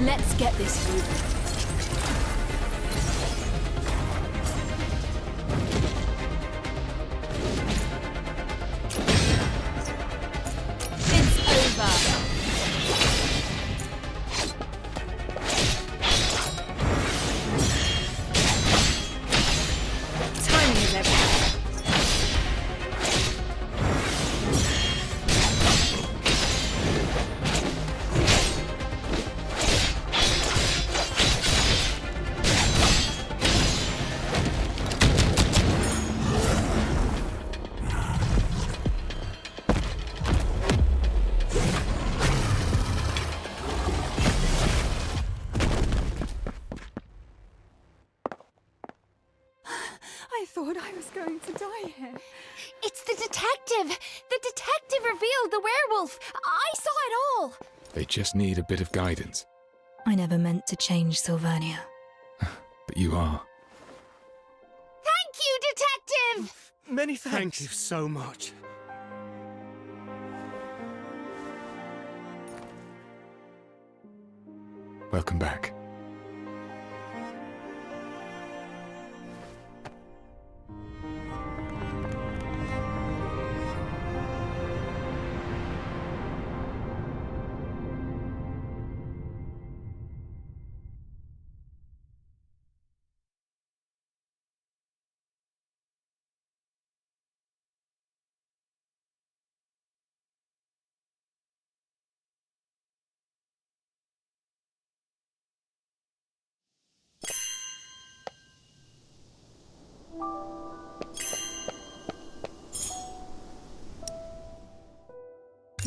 Let's get this moving. It's over. Timing is everything. I thought I was going to die here. It's the detective! The detective revealed the werewolf! I saw it all! They just need a bit of guidance. I never meant to change Sylvania. But you are. Thank you, detective! Many thanks. Thank you so much. Welcome back.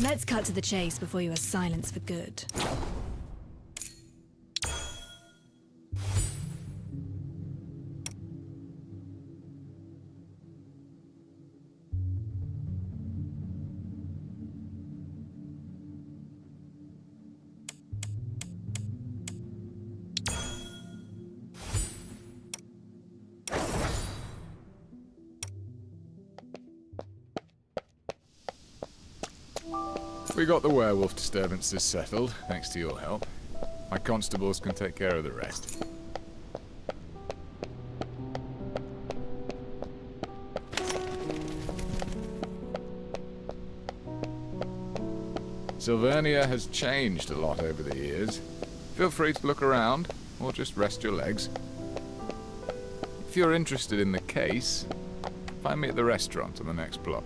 Let's cut to the chase before you are silenced for good. We got the werewolf disturbances settled, thanks to your help. My constables can take care of the rest. Sylvania has changed a lot over the years. Feel free to look around, or just rest your legs. If you're interested in the case, find me at the restaurant on the next block.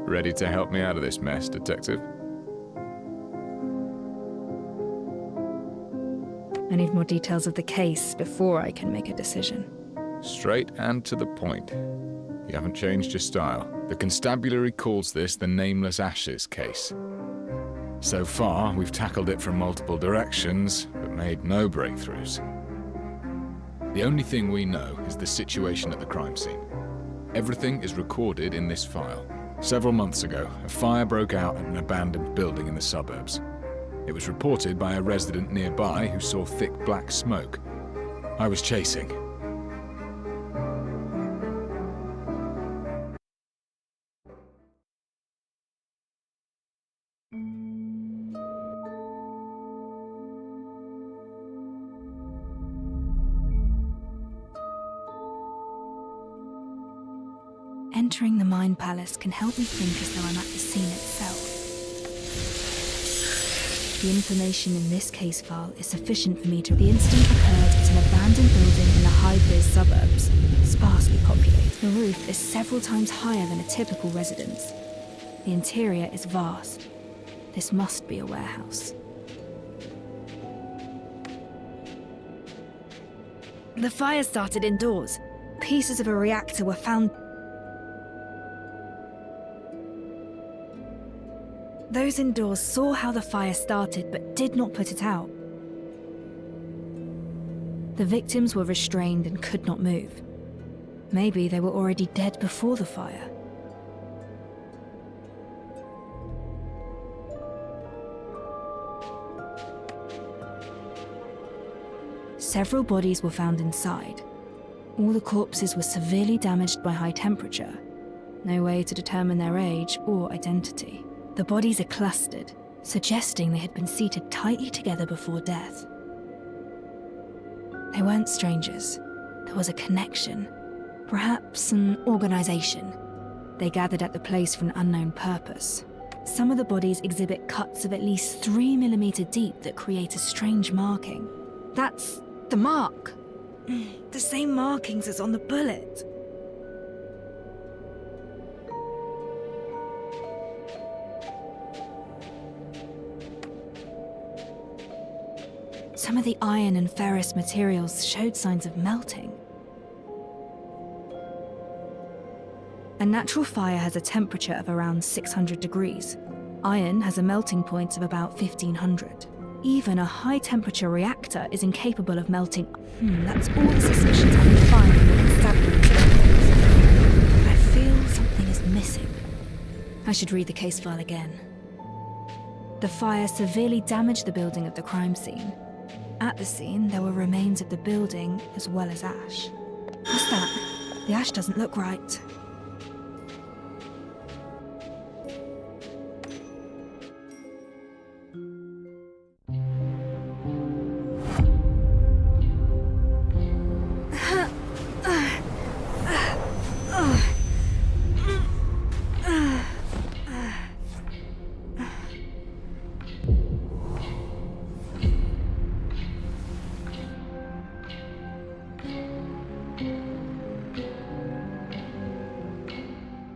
Ready to help me out of this mess, Detective? I need more details of the case before I can make a decision. Straight and to the point. You haven't changed your style. The constabulary calls this the Nameless Ashes case. So far, we've tackled it from multiple directions, but made no breakthroughs. The only thing we know is the situation at the crime scene. Everything is recorded in this file. Several months ago, a fire broke out at an abandoned building in the suburbs. It was reported by a resident nearby who saw thick black smoke. I was chasing. Entering the Mind Palace can help me think as though I'm at the scene itself. The information in this case file is sufficient for me to... The incident occurred at an abandoned building in the High-Biz suburbs, sparsely populated. The roof is several times higher than a typical residence. The interior is vast. This must be a warehouse. The fire started indoors. Pieces of a reactor were found... Those indoors saw how the fire started but did not put it out. The victims were restrained and could not move. Maybe they were already dead before the fire. Several bodies were found inside. All the corpses were severely damaged by high temperature. No way to determine their age or identity. The bodies are clustered, suggesting they had been seated tightly together before death. They weren't strangers. There was a connection, perhaps an organisation. They gathered at the place for an unknown purpose. Some of the bodies exhibit cuts of at least 3 millimeters deep that create a strange marking. That's the mark. The same markings as on the bullet. Some of the iron and ferrous materials showed signs of melting. A natural fire has a temperature of around 600 degrees. Iron has a melting point of about 1500. Even a high-temperature reactor is incapable of melting. That's all the suspicions I can find from the constabulary reports. I feel something is missing. I should read the case file again. The fire severely damaged the building of the crime scene. At the scene, there were remains of the building as well as ash. What's that? The ash doesn't look right.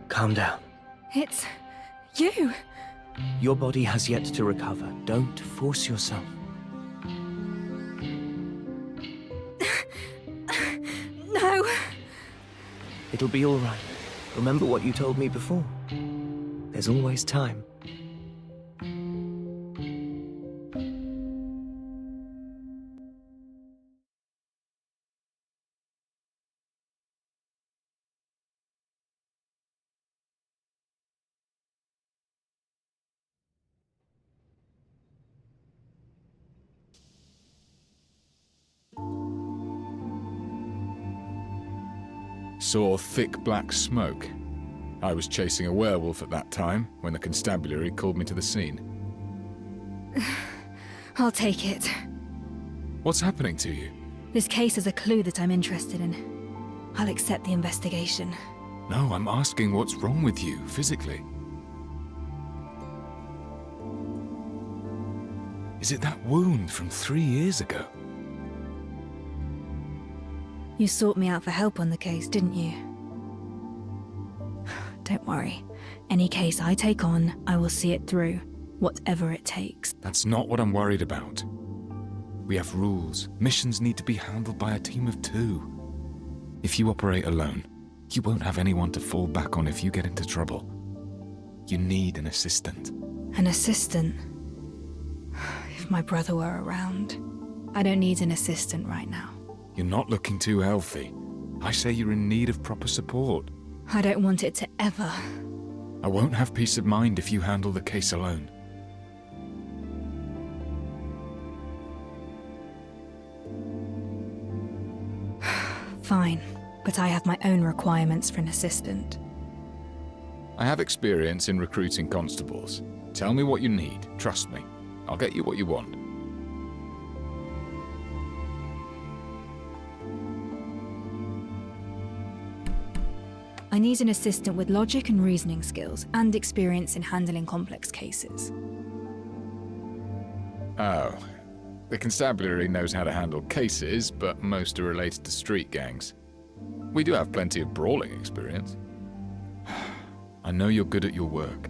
Calm down. It's you. Your body has yet to recover. Don't force yourself. No. It'll be all right. Remember what you told me before. There's always time. Saw thick black smoke. I was chasing a werewolf at that time when the constabulary called me to the scene. I'll take it. What's happening to you? This case is a clue that I'm interested in. I'll accept the investigation. No, I'm asking what's wrong with you, physically. Is it that wound from 3 years ago? You sought me out for help on the case, didn't you? Don't worry. Any case I take on, I will see it through, whatever it takes. That's not what I'm worried about. We have rules. Missions need to be handled by a team of 2. If you operate alone, you won't have anyone to fall back on if you get into trouble. You need an assistant. An assistant? If my brother were around. I don't need an assistant right now. You're not looking too healthy. I say you're in need of proper support. I don't want it to ever. I won't have peace of mind if you handle the case alone. Fine, but I have my own requirements for an assistant. I have experience in recruiting constables. Tell me what you need. Trust me. I'll get you what you want. I need an assistant with logic and reasoning skills, and experience in handling complex cases. Oh. The constabulary knows how to handle cases, but most are related to street gangs. We do have plenty of brawling experience. I know you're good at your work,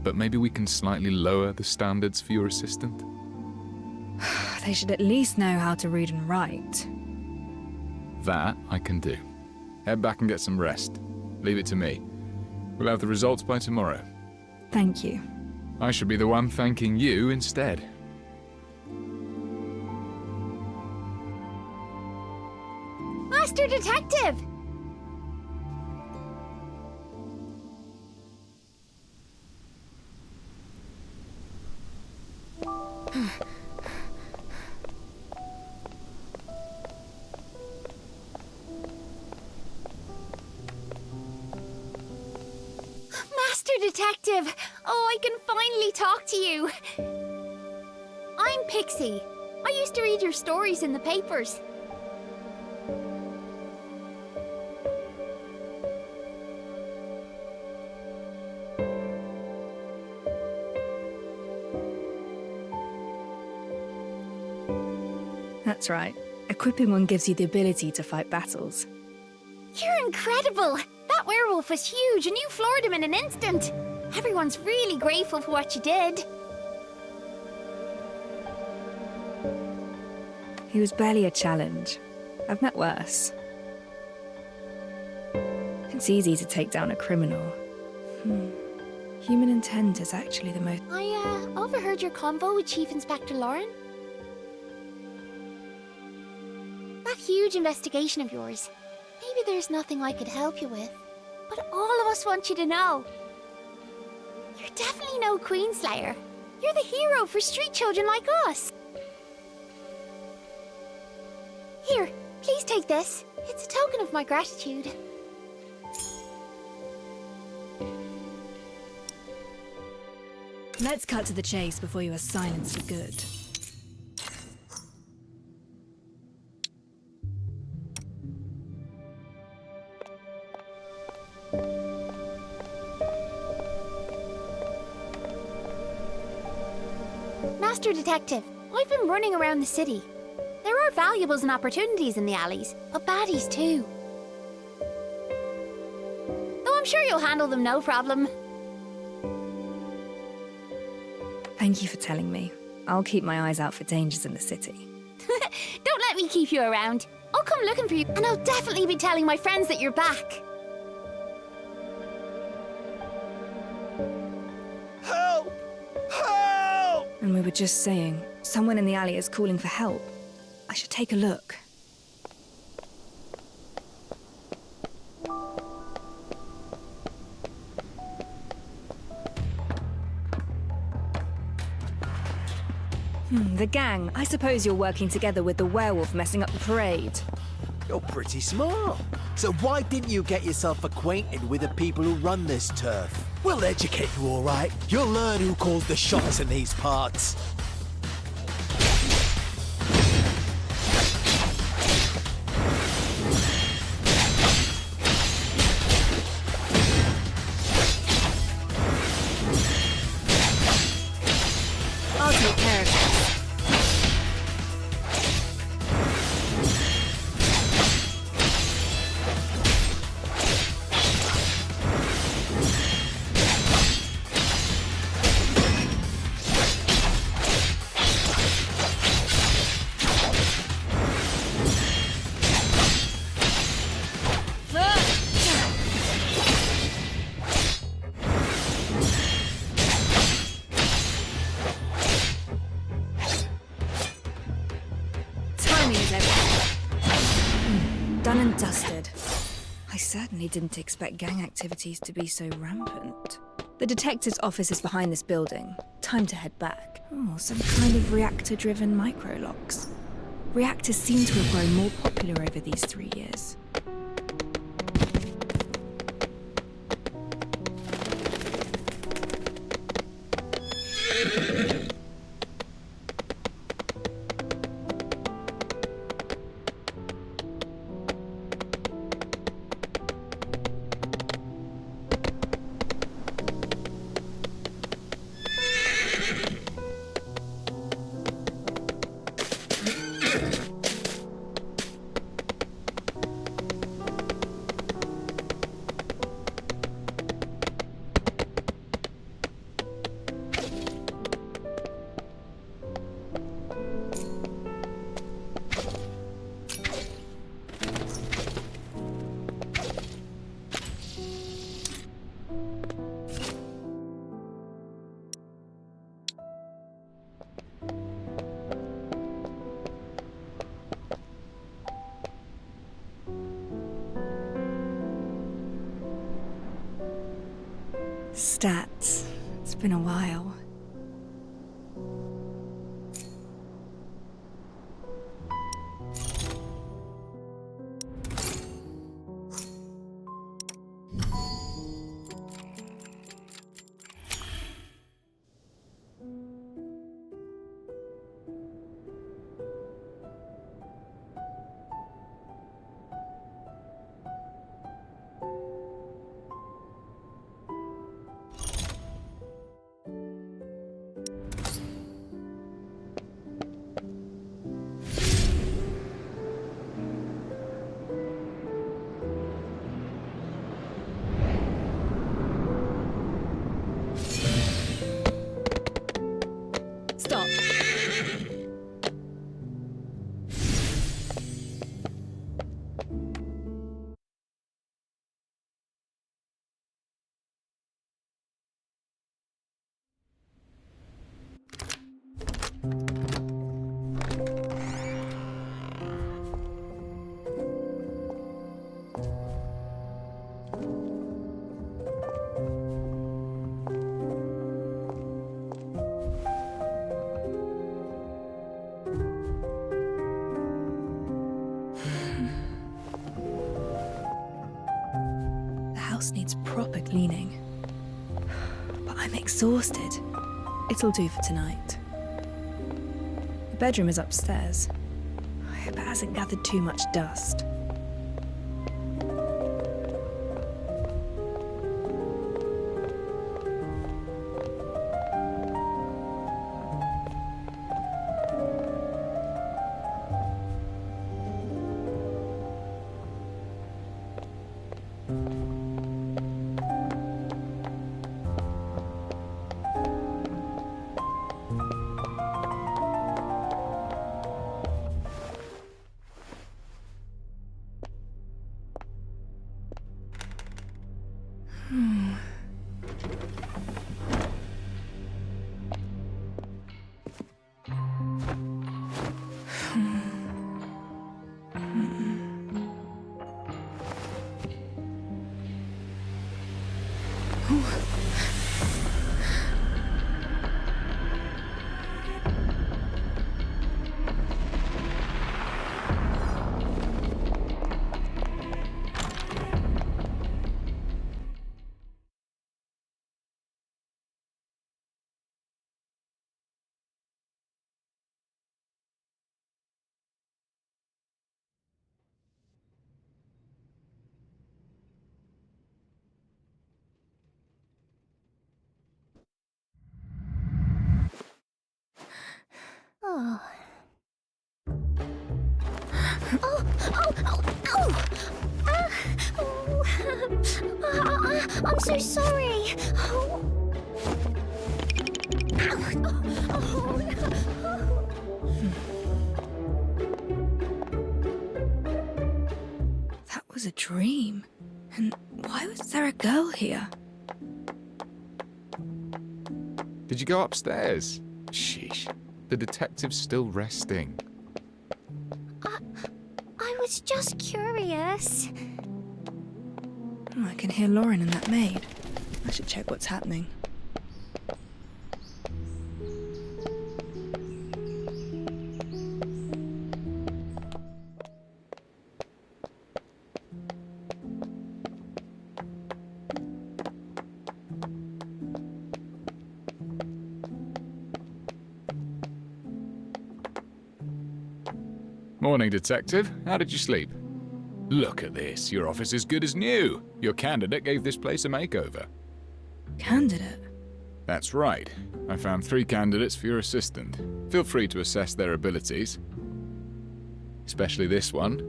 but maybe we can slightly lower the standards for your assistant? They should at least know how to read and write. That I can do. Head back and get some rest. Leave it to me. We'll have the results by tomorrow. Thank you. I should be the one thanking you instead. Master Detective! Master Detective! Oh, I can finally talk to you. I'm Pixie. I used to read your stories in the papers. That's right. Equipping one gives you the ability to fight battles. You're incredible! That werewolf was huge and you floored him in an instant. Everyone's really grateful for what you did. He was barely a challenge. I've met worse. It's easy to take down a criminal. Human intent is actually the most... I overheard your convo with Chief Inspector Lauren. That huge investigation of yours. Maybe there's nothing I could help you with. But all of us want you to know. You're definitely no Queenslayer. You're the hero for street children like us. Here, please take this. It's a token of my gratitude. Let's cut to the chase before you are silenced for good. Master Detective, I've been running around the city. There are valuables and opportunities in the alleys, but baddies too. Though I'm sure you'll handle them no problem. Thank you for telling me. I'll keep my eyes out for dangers in the city. Don't let me keep you around. I'll come looking for you, and I'll definitely be telling my friends that you're back. Help! Help! And we were just saying, someone in the alley is calling for help. I should take a look. The gang. I suppose you're working together with the werewolf messing up the parade. You're pretty smart. So why didn't you get yourself acquainted with the people who run this turf? We'll educate you, all right. You'll learn who calls the shots in these parts. I'll take care of it. Timing is everything. Done and dusted. I certainly didn't expect gang activities to be so rampant. The detective's office is behind this building. Time to head back. Oh, some kind of reactor-driven microlocks. Reactors seem to have grown more popular over these 3 years. Stats. It's been a while. cleaning. But I'm exhausted. It'll do for tonight. The bedroom is upstairs. I hope it hasn't gathered too much dust. Oh. Oh, oh, oh, oh! I'm so sorry. Oh. That was a dream. And why was there a girl here? Did you go upstairs? Sheesh. The detective's still resting. I was just curious. I can hear Lauren and that maid. I should check what's happening. Morning, Detective. How did you sleep? Look at this. Your office is good as new. Your candidate gave this place a makeover. Candidate? That's right. I found 3 candidates for your assistant. Feel free to assess their abilities. Especially this one.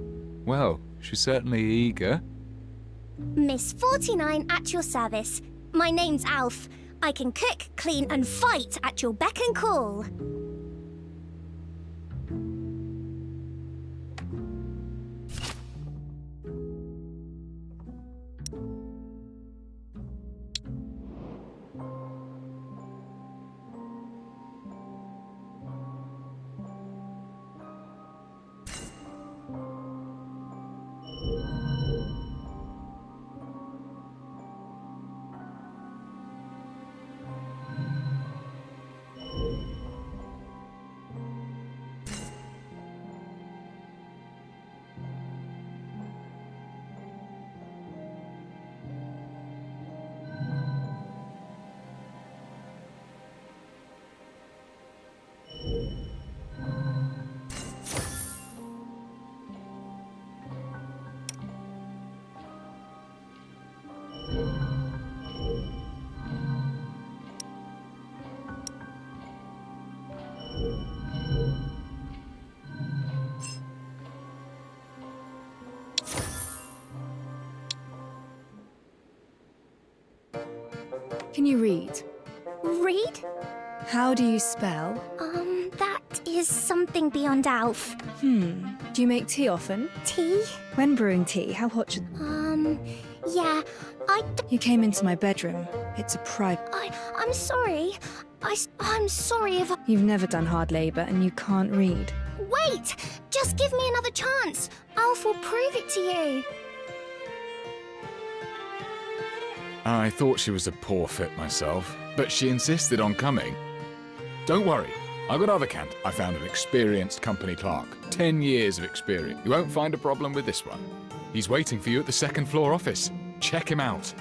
Well, she's certainly eager. Miss 49 at your service. My name's Alf. I can cook, clean, and fight at your beck and call. Can you read? Read? How do you spell? That is something beyond Alf. Do you make tea often? Tea? When brewing tea, how hot should... Yeah, You came into my bedroom. It's a private... I'm sorry. I'm sorry if I... You've never done hard labour and you can't read. Wait! Just give me another chance. Alf will prove it to you. I thought she was a poor fit myself, but she insisted on coming. Don't worry, I got other I found an experienced company clerk. 10 years of experience. You won't find a problem with this one. He's waiting for you at the second floor office. Check him out.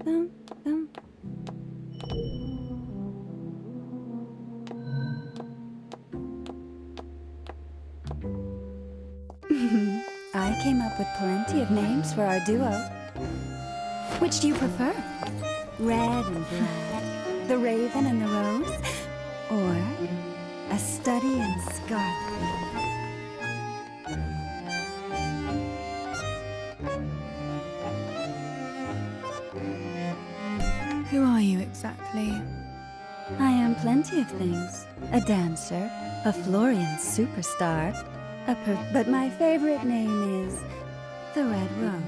dum, dum. I came up with plenty of names for our duo. Which do you prefer? Red and black, the raven and the rose, or a study and scarlet? Who are you exactly? I am plenty of things. A dancer, a Florian superstar, but my favorite name is the Red Rose.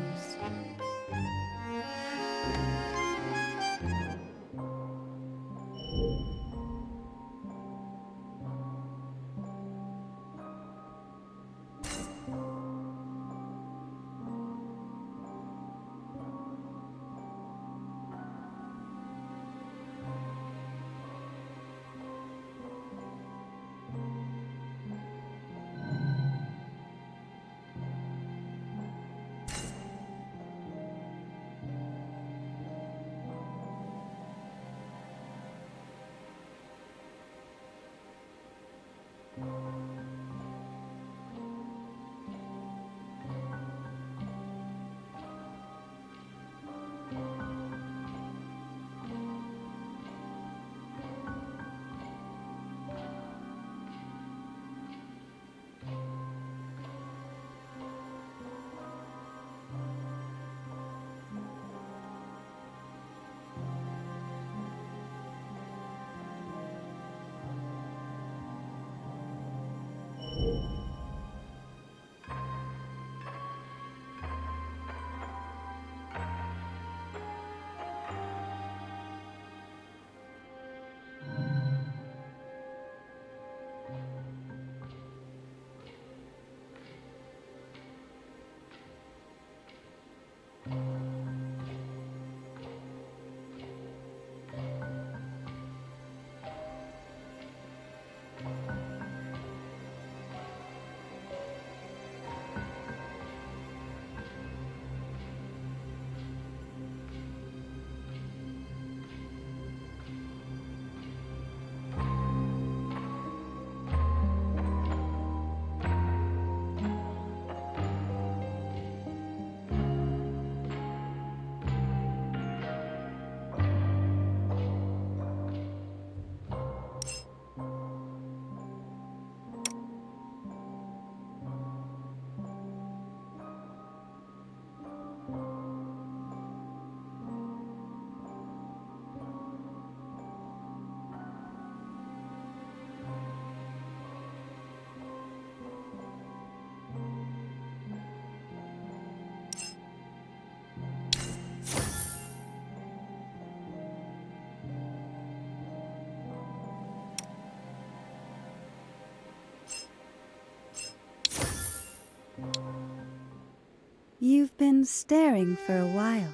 You've been staring for a while.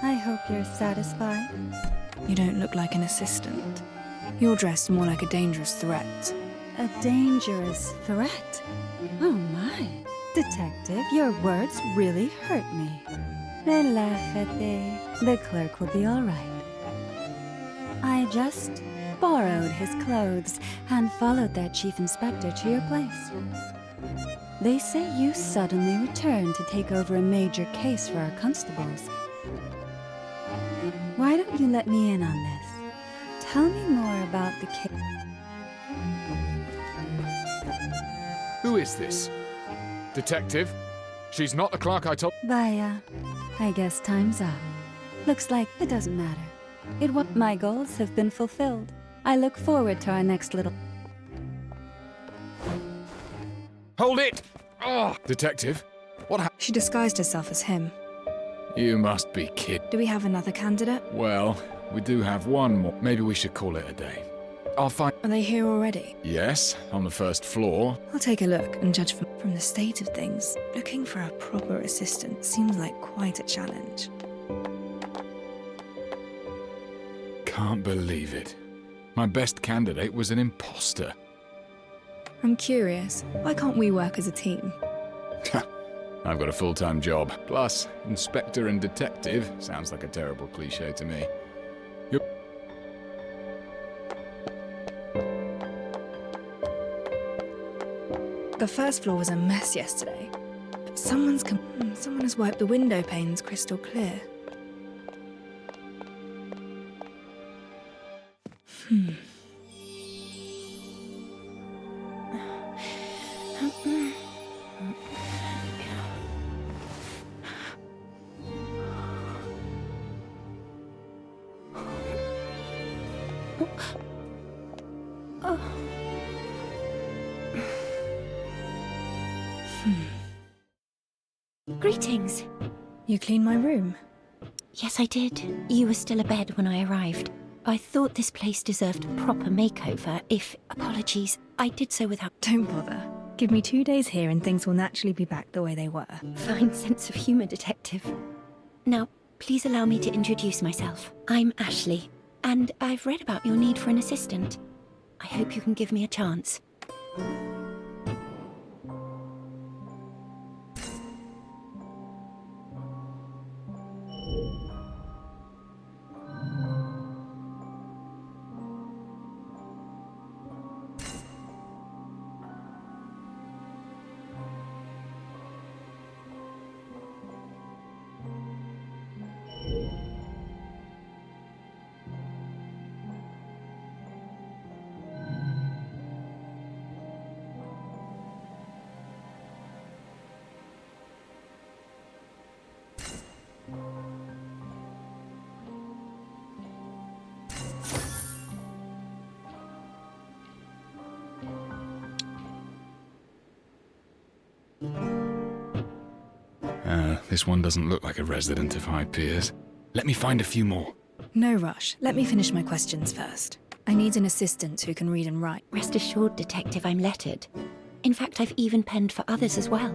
I hope you're satisfied. You don't look like an assistant. You're dressed more like a dangerous threat. A dangerous threat? Oh my. Detective, your words really hurt me. Relájate. The clerk will be all right. I just borrowed his clothes and followed that chief inspector to your place. They say you suddenly returned to take over a major case for our constables. Why don't you let me in on this? Tell me more about the case. Who is this? Detective? She's not the clerk I told. Vaya, I guess time's up. Looks like it doesn't matter. My goals have been fulfilled. I look forward to our next little... Hold it! Oh, Detective, what happened? She disguised herself as him. You must be kidding. Do we have another candidate? Well, we do have one more. Maybe we should call it a day. I'll find... Are they here already? Yes, on the first floor. I'll take a look and judge from the state of things. Looking for a proper assistant seems like quite a challenge. Can't believe it. My best candidate was an imposter. I'm curious, why can't we work as a team? I've got a full-time job. Plus, inspector and detective sounds like a terrible cliché to me. The first floor was a mess yesterday, but someone has wiped the window panes crystal clear. Greetings. You cleaned my room? Yes, I did. You were still abed when I arrived. I thought this place deserved a proper makeover. Apologies, I did so without Don't bother. Give me 2 days here and things will naturally be back the way they were. fine sense of humour, Detective. Now, please allow me to introduce myself. I'm Ashley, and I've read about your need for an assistant. I hope you can give me a chance. This one doesn't look like a resident of High Piers. Let me find a few more. No rush. Let me finish my questions first. I need an assistant who can read and write. Rest assured, Detective, I'm lettered. In fact, I've even penned for others as well.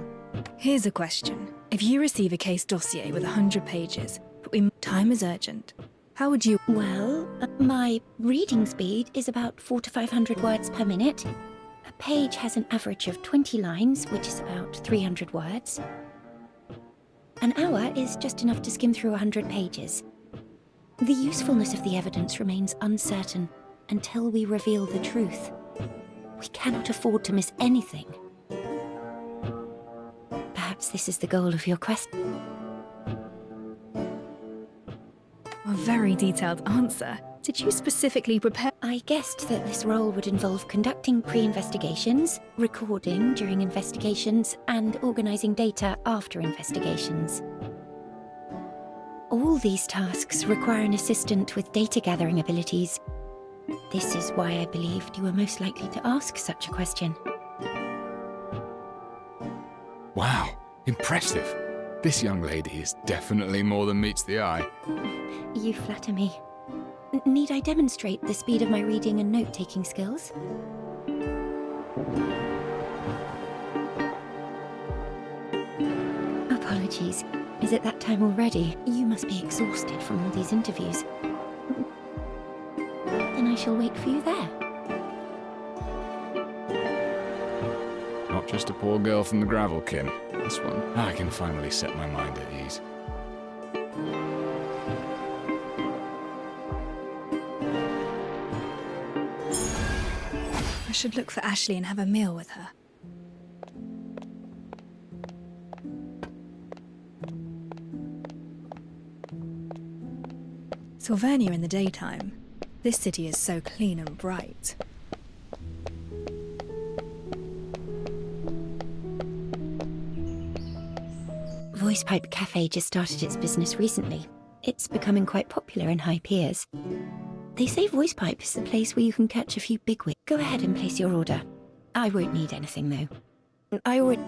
Here's a question. If you receive a case dossier with 100 pages, but time is urgent, how would you... Well, my reading speed is about 400 to 500 words per minute. A page has an average of 20 lines, which is about 300 words. An hour is just enough to skim through 100 pages. The usefulness of the evidence remains uncertain until we reveal the truth. We cannot afford to miss anything. Perhaps this is the goal of your quest. A very detailed answer. Did you specifically prepare... I guessed that this role would involve conducting pre-investigations, recording during investigations, and organising data after investigations. All these tasks require an assistant with data-gathering abilities. This is why I believed you were most likely to ask such a question. Wow, impressive. This young lady is definitely more than meets the eye. You flatter me. Need I demonstrate the speed of my reading and note-taking skills? Apologies. Is it that time already? You must be exhausted from all these interviews. Then I shall wait for you there. Not just a poor girl from the Gravelkin. This one, I can finally set my mind at ease. I should look for Ashley and have a meal with her. Sylvania in the daytime. This city is so clean and bright. VoicePipe Cafe just started its business recently. It's becoming quite popular in High Piers. They say VoicePipe is the place where you can catch a few bigwigs. Go ahead and place your order. I won't need anything, though. I already...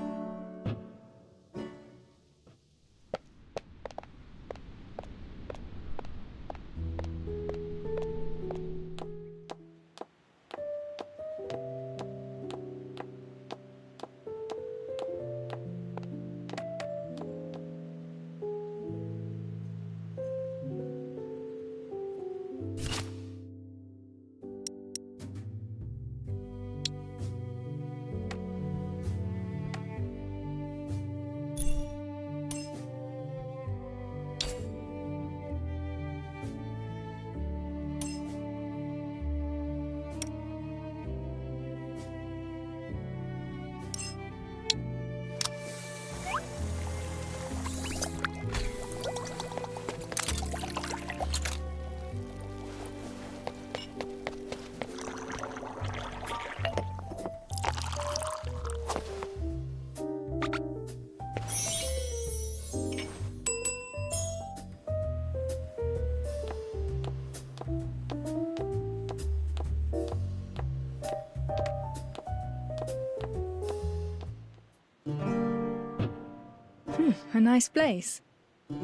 a nice place.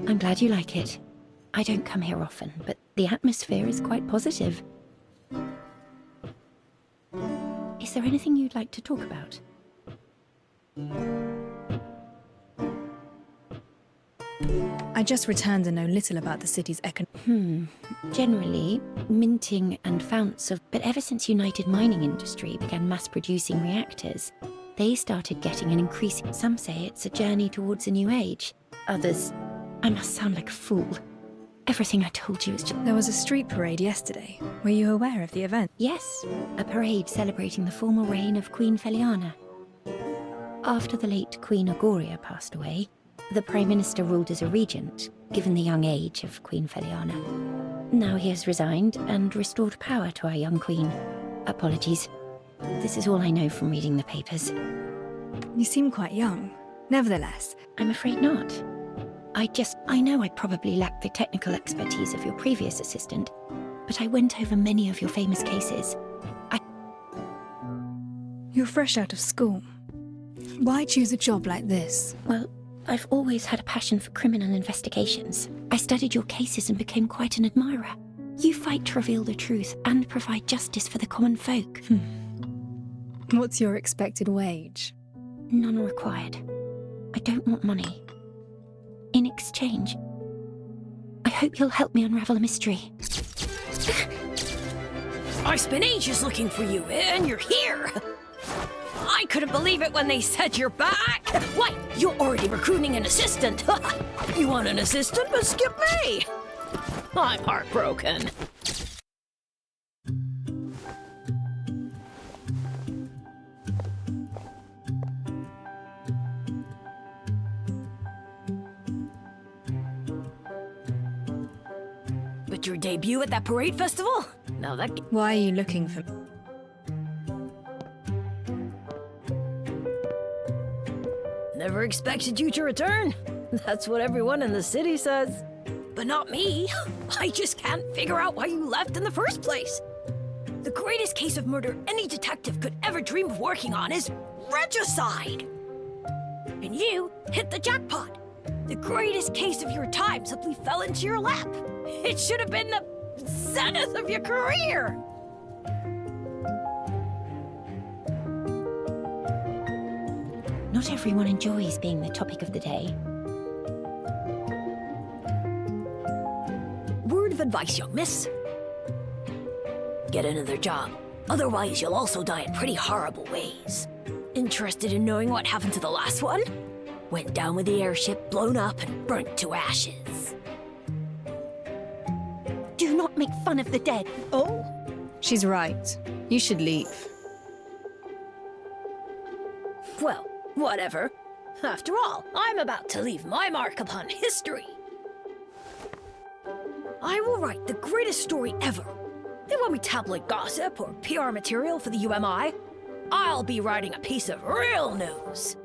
I'm glad you like it. I don't come here often, but the atmosphere is quite positive. Is there anything you'd like to talk about? I just returned and know little about the city's Generally, minting and founts of... But ever since United Mining Industry began mass-producing reactors, they started getting an increasing... Some say it's a journey towards a new age. Others... I must sound like a fool. Everything I told you is just... There was a street parade yesterday. Were you aware of the event? Yes, a parade celebrating the formal reign of Queen Feliana. After the late Queen Agoria passed away, the Prime Minister ruled as a regent, given the young age of Queen Feliana. Now he has resigned and restored power to our young queen. Apologies. This is all I know from reading the papers. You seem quite young. Nevertheless, I'm afraid not. I know I probably lack the technical expertise of your previous assistant, but I went over many of your famous cases. you're fresh out of school. Why choose a job like this? Well, I've always had a passion for criminal investigations. I studied your cases and became quite an admirer. You fight to reveal the truth and provide justice for the common folk. What's your expected wage? None required. I don't want money. In exchange, I hope you'll help me unravel a mystery. I spent ages looking for you, and you're here! I couldn't believe it when they said you're back! Why, you're already recruiting an assistant! You want an assistant, but skip me! I'm heartbroken. But your debut at that parade festival? Now that... Why are you looking for... Never expected you to return. That's what everyone in the city says. But not me. I just can't figure out why you left in the first place. The greatest case of murder any detective could ever dream of working on is regicide. And you hit the jackpot. The greatest case of your time simply fell into your lap. It should have been the zenith of your career. Not everyone enjoys being the topic of the day. Word of advice, young miss. Get another job. Otherwise, you'll also die in pretty horrible ways. Interested in knowing what happened to the last one? Went down with the airship, blown up, and burnt to ashes. Do not make fun of the dead. Oh? She's right. You should leave. Well, whatever. After all, I'm about to leave my mark upon history. I will write the greatest story ever. It won't be tabloid gossip or PR material for the UMI. I'll be writing a piece of real news.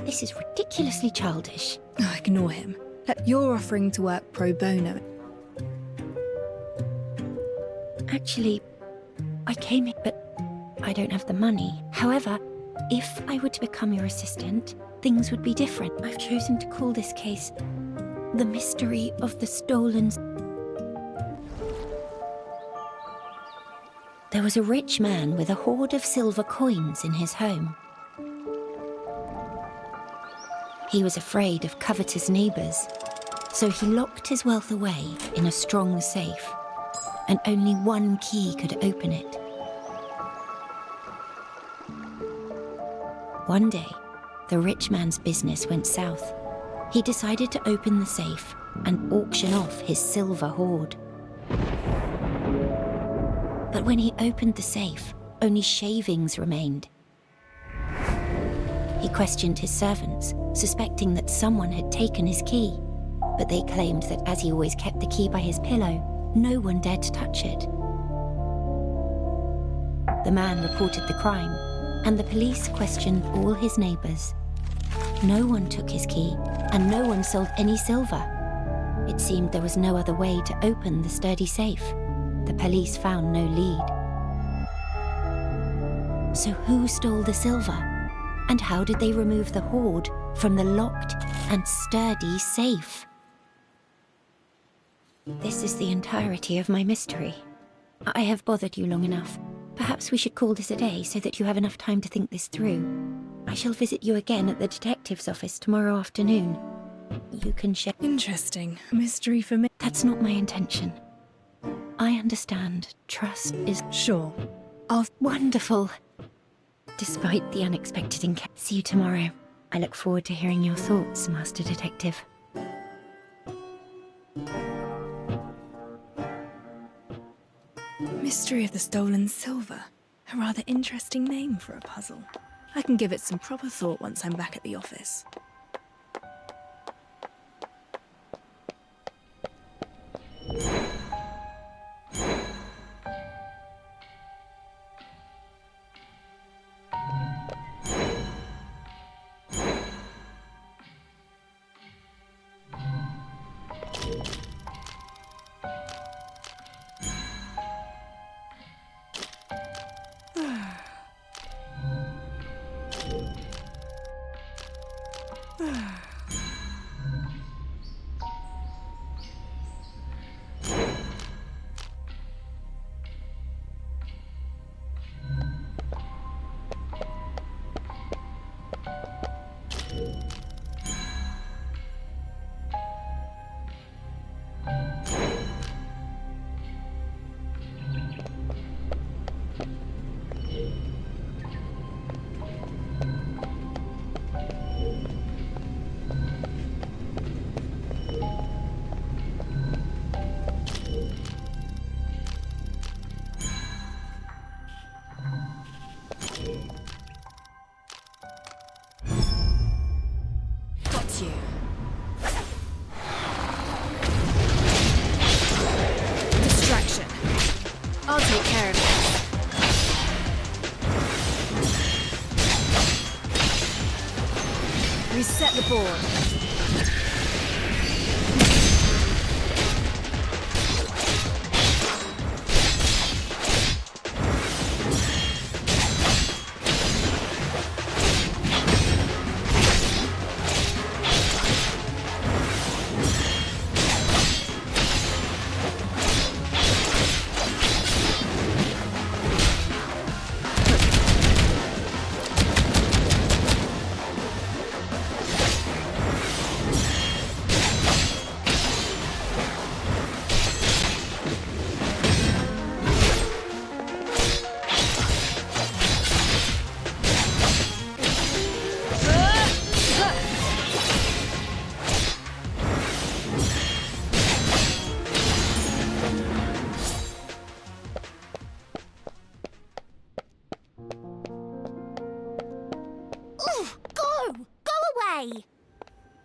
This is ridiculously childish. Oh, ignore him. You're offering to work pro bono. Actually, I came here, but I don't have the money. However, if I were to become your assistant, things would be different. I've chosen to call this case The Mystery of the Stolen... There was a rich man with a hoard of silver coins in his home. He was afraid of covetous neighbours, so he locked his wealth away in a strong safe, and only one key could open it. One day, the rich man's business went south. He decided to open the safe and auction off his silver hoard. But when he opened the safe, only shavings remained. He questioned his servants, suspecting that someone had taken his key, but they claimed that as he always kept the key by his pillow, no one dared to touch it. The man reported the crime, and the police questioned all his neighbours. No one took his key, and no one sold any silver. It seemed there was no other way to open the sturdy safe. The police found no lead. So who stole the silver? And how did they remove the hoard from the locked and sturdy safe? This is the entirety of my mystery. I have bothered you long enough. Perhaps we should call this a day so that you have enough time to think this through. I shall visit you again at the detective's office tomorrow afternoon. You can share. Interesting. Mystery for me. That's not my intention. I understand. Trust is Sure. wonderful. Despite the unexpected encounter. See you tomorrow. I look forward to hearing your thoughts, Master Detective. Mystery of the Stolen Silver. A rather interesting name for a puzzle. I can give it some proper thought once I'm back at the office. Distraction. I'll take care of it. Reset the board.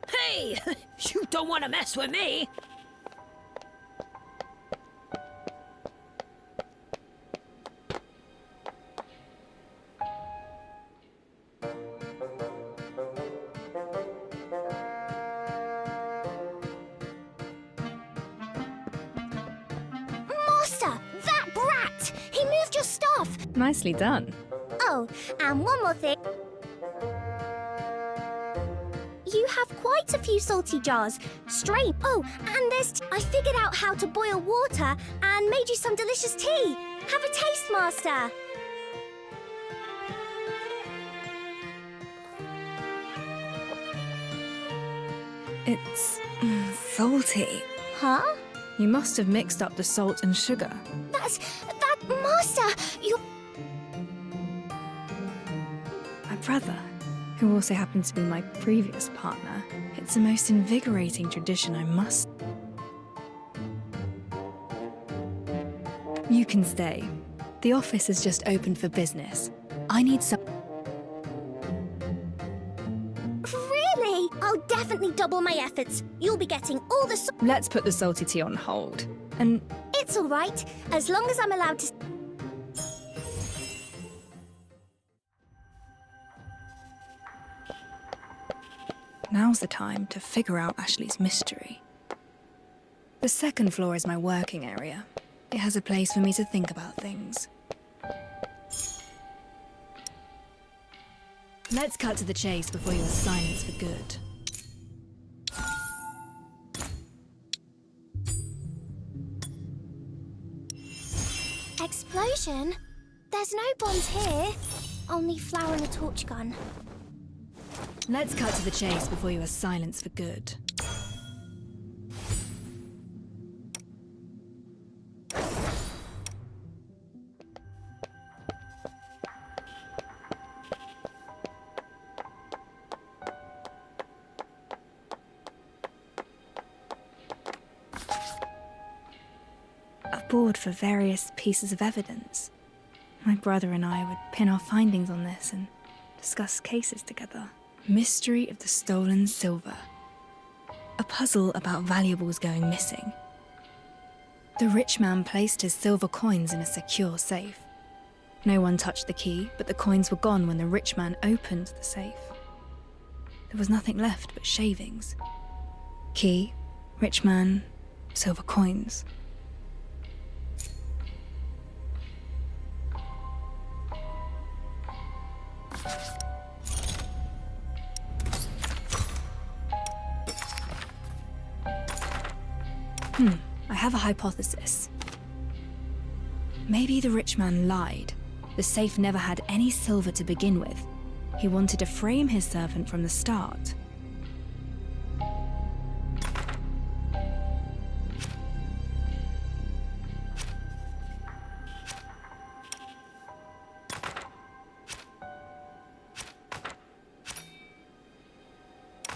Hey! You don't want to mess with me! Master! That brat! He moved your stuff! Nicely done. Oh, and one more thing. You have quite a few salty jars. Straight. Oh, and I figured out how to boil water and made you some delicious tea. Have a taste, Master. It's salty. Huh? You must have mixed up the salt and sugar. That Master, you. My brother, who also happened to be my previous partner, it's a most invigorating tradition, I must. You can stay. The office is just open for business. I need some. Really? I'll definitely double my efforts. You'll be getting all the. Let's put the salty tea on hold. And It's all right, as long as I'm allowed to. now's the time to figure out Ashley's mystery. The second floor is my working area. It has a place for me to think about things. Let's cut to the chase before you are silenced for good. Explosion? There's no bombs here. Only flour and a torch gun. Let's cut to the chase before you are silenced for good. A board for various pieces of evidence. My brother and I would pin our findings on this and discuss cases together. Mystery of the stolen silver. A puzzle about valuables going missing. The rich man placed his silver coins in a secure safe. No one touched the key, but the coins were gone when the rich man opened the safe. There was nothing left but shavings. Key, rich man, silver coins. I have a hypothesis. Maybe the rich man lied. The safe never had any silver to begin with. He wanted to frame his servant from the start.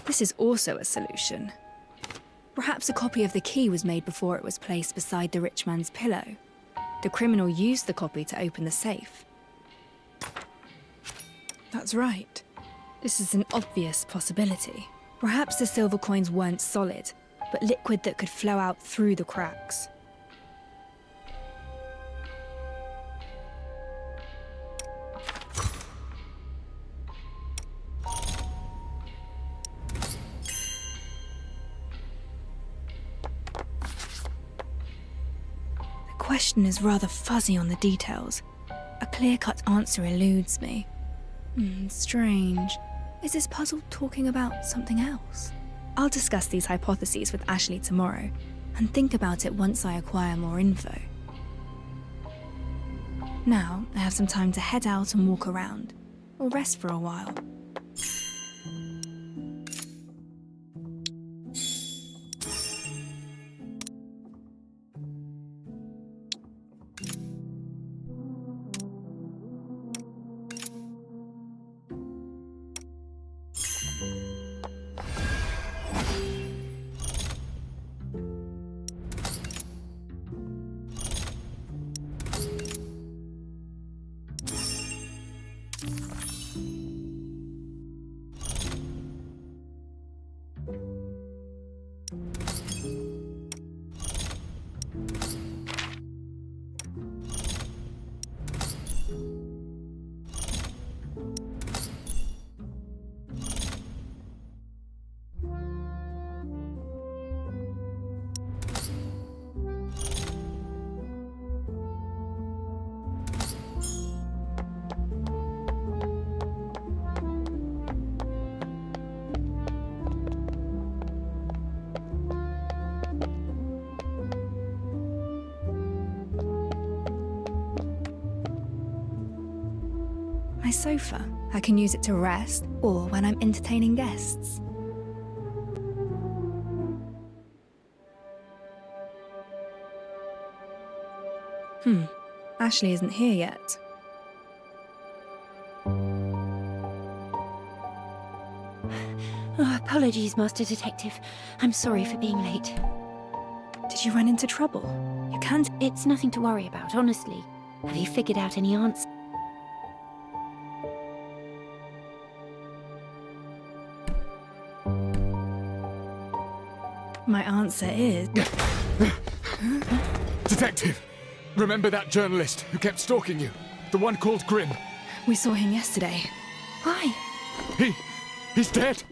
This is also a solution. Perhaps a copy of the key was made before it was placed beside the rich man's pillow. The criminal used the copy to open the safe. That's right. This is an obvious possibility. Perhaps the silver coins weren't solid, but liquid that could flow out through the cracks. The question is rather fuzzy on the details. A clear-cut answer eludes me. Strange. Is this puzzle talking about something else? I'll discuss these hypotheses with Ashley tomorrow, and think about it once I acquire more info. Now, I have some time to head out and walk around, or rest for a while. My sofa. I can use it to rest, or when I'm entertaining guests. Ashley isn't here yet. Oh, apologies, Master Detective. I'm sorry for being late. Did you run into trouble? You can't. It's nothing to worry about, honestly. Have you figured out any answers? My answer is... Detective! Remember that journalist who kept stalking you? The one called Grimm? We saw him yesterday. Why? He's dead!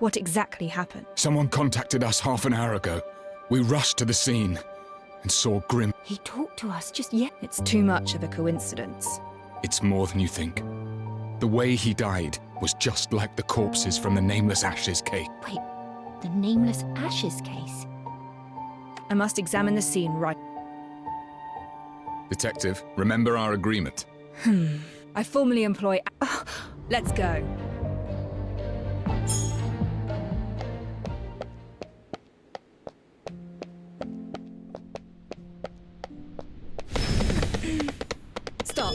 What exactly happened? Someone contacted us half an hour ago. We rushed to the scene and saw Grimm. He talked to us just yet. It's too much of a coincidence. It's more than you think. The way he died was just like the corpses from the Nameless Ashes case. Wait, the Nameless Ashes case? I must examine the scene right. Detective, remember our agreement. I formally employ. Let's go. Stop.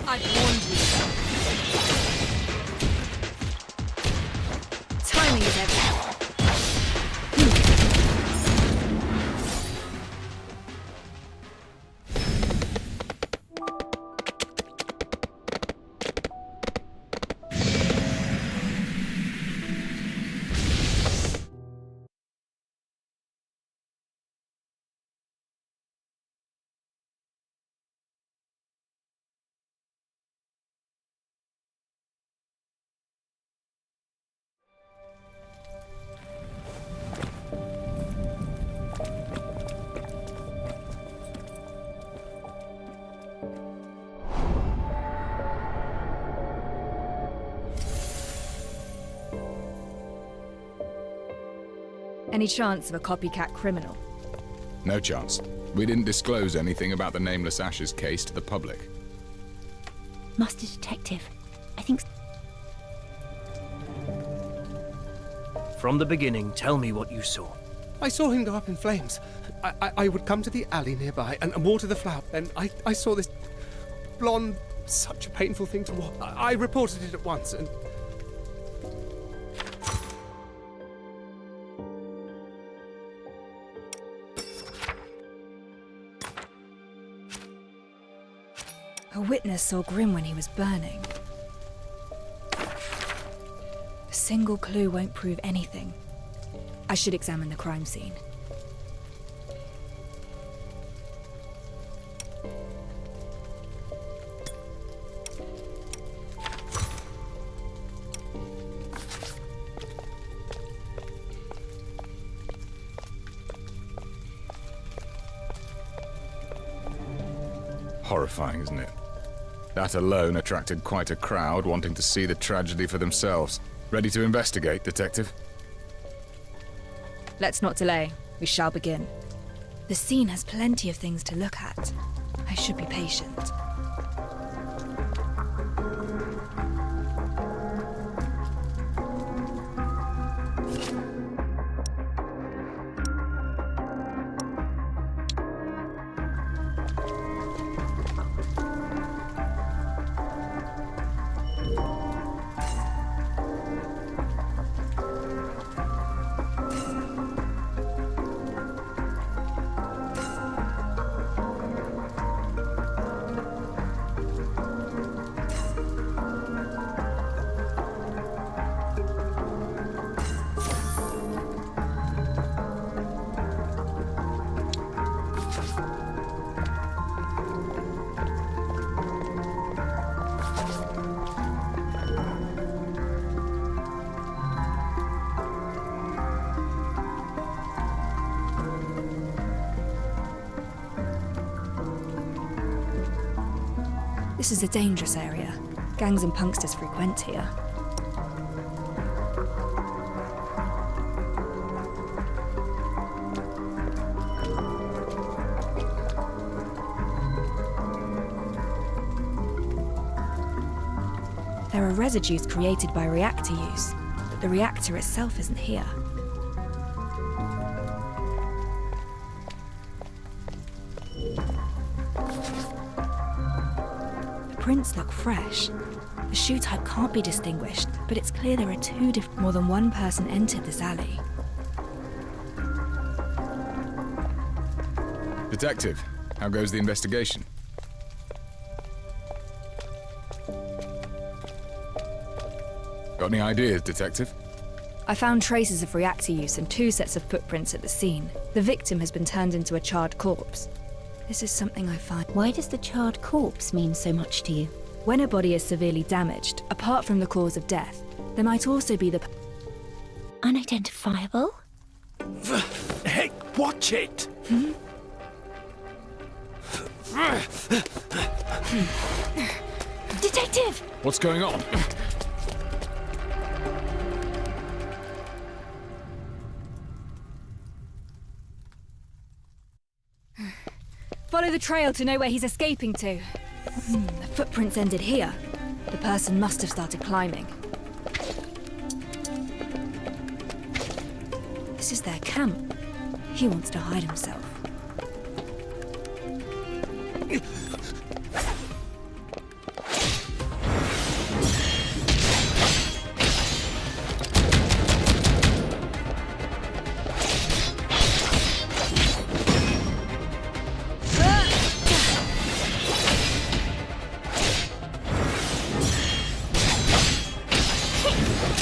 I warned you. Timing is everything. Any chance of a copycat criminal? No chance. We didn't disclose anything about the Nameless Ashes case to the public. Master Detective, I think... From the beginning, tell me what you saw. I saw him go up in flames. I would come to the alley nearby and water the flower, and I saw this blonde, such a painful thing to watch. I reported it at once, and... A witness saw Grimm when he was burning. A single clue won't prove anything. I should examine the crime scene. Horrifying, isn't it? That alone attracted quite a crowd wanting to see the tragedy for themselves. Ready to investigate, Detective? Let's not delay. We shall begin. The scene has plenty of things to look at. I should be patient. This is a dangerous area. Gangs and punksters frequent here. There are residues created by reactor use, but the reactor itself isn't here. The prints look fresh. The shoe type can't be distinguished, but it's clear there are two different... More than one person entered this alley. Detective, how goes the investigation? Got any ideas, Detective? I found traces of reactor use and 2 sets of footprints at the scene. The victim has been turned into a charred corpse. This is something I find. Why does the charred corpse mean so much to you? When a body is severely damaged, apart from the cause of death, there might also be the... Unidentifiable? Hey, watch it! Detective! What's going on? Follow the trail to know where he's escaping to. The footprints ended here. The person must have started climbing. This is their camp. He wants to hide himself.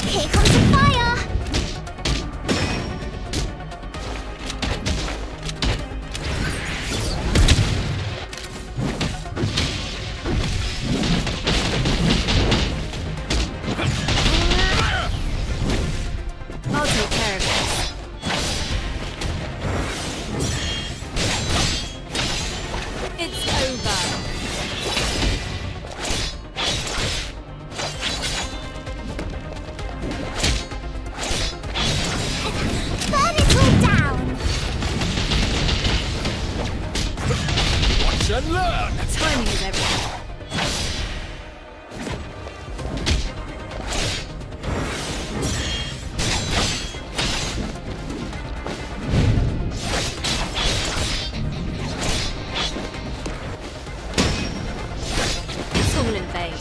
Here comes the fire! I'll take care of this. It's over. Burn it all down! Watch and learn! Timing is everything. It's all in vain.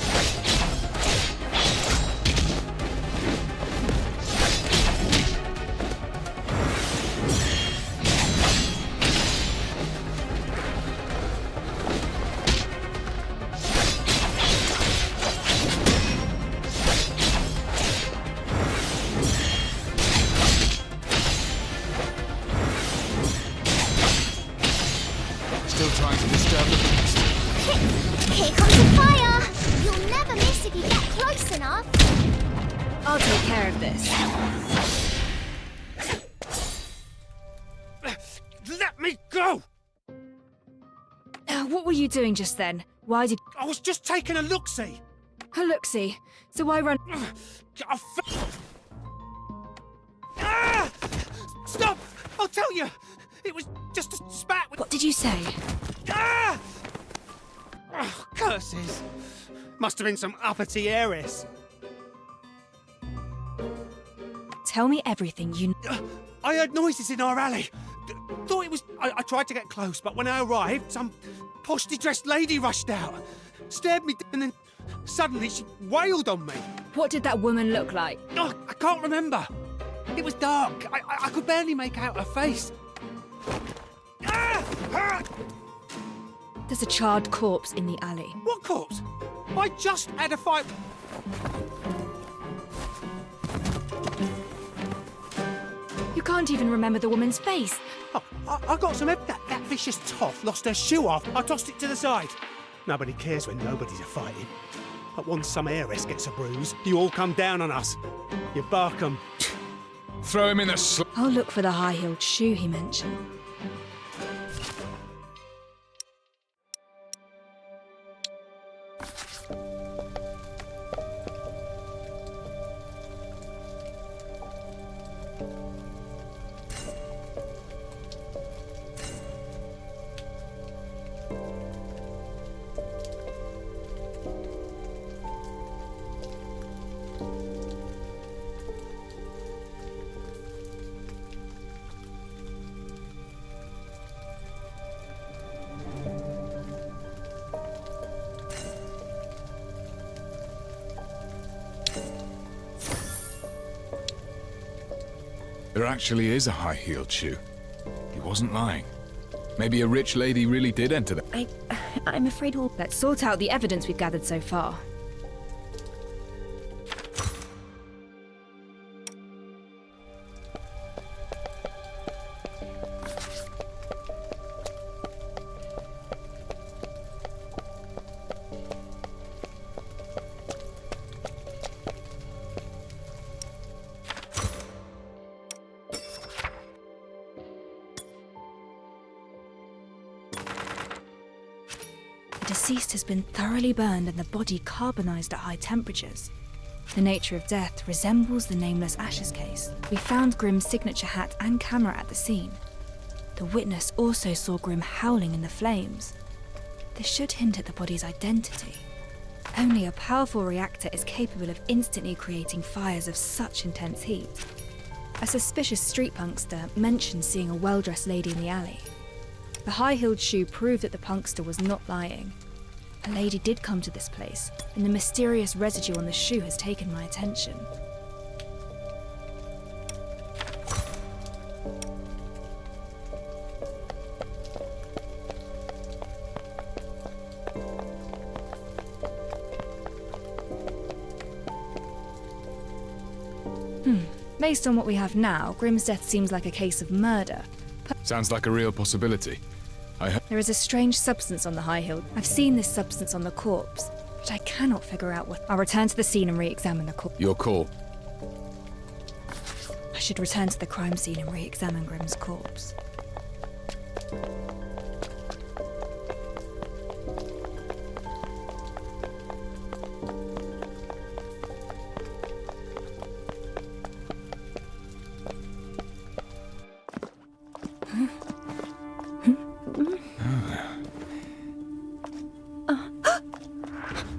Still trying to disturb the beast. Here comes the fire! You'll never miss if you get close enough. I'll take care of this. Let me go! What were you doing just then? Why did... I was just taking a look-see. Oh, look-see. So why run... Ah! Stop! I'll tell you. It was just a spat with... What did you say? Ah! Oh, curses. Must have been some uppity heiress. Tell me everything you... I heard noises in our alley. Thought it was... I tried to get close, but when I arrived, some poshly dressed lady rushed out. Stared me and then suddenly she wailed on me. What did that woman look like? Oh, I can't remember. It was dark. I could barely make out her face. Ah! Ah! There's a charred corpse in the alley. What corpse? I just had a fight. You can't even remember the woman's face. Oh, I got some... That vicious toff lost her shoe off. I tossed it to the side. Nobody cares when nobody's a fighting. But once some heiress gets a bruise, you all come down on us. You bark 'em. Throw him in the I'll look for the high-heeled shoe he mentioned. There actually is a high-heeled shoe. He wasn't lying. Maybe a rich lady really did enter the... I'm afraid we'll... Let's sort out the evidence we've gathered so far. The deceased has been thoroughly burned and the body carbonized at high temperatures. The nature of death resembles the Nameless Ashes case. We found Grimm's signature hat and camera at the scene. The witness also saw Grimm howling in the flames. This should hint at the body's identity. Only a powerful reactor is capable of instantly creating fires of such intense heat. A suspicious street punkster mentioned seeing a well-dressed lady in the alley. The high-heeled shoe proved that the punkster was not lying. A lady did come to this place, and the mysterious residue on the shoe has taken my attention. Based on what we have now, Grimm's death seems like a case of murder. Sounds like a real possibility. There is a strange substance on the high hill. I've seen this substance on the corpse, but I cannot figure out what. I'll return to the scene and re-examine the corpse. Your call. I should return to the crime scene and re-examine Grimm's corpse.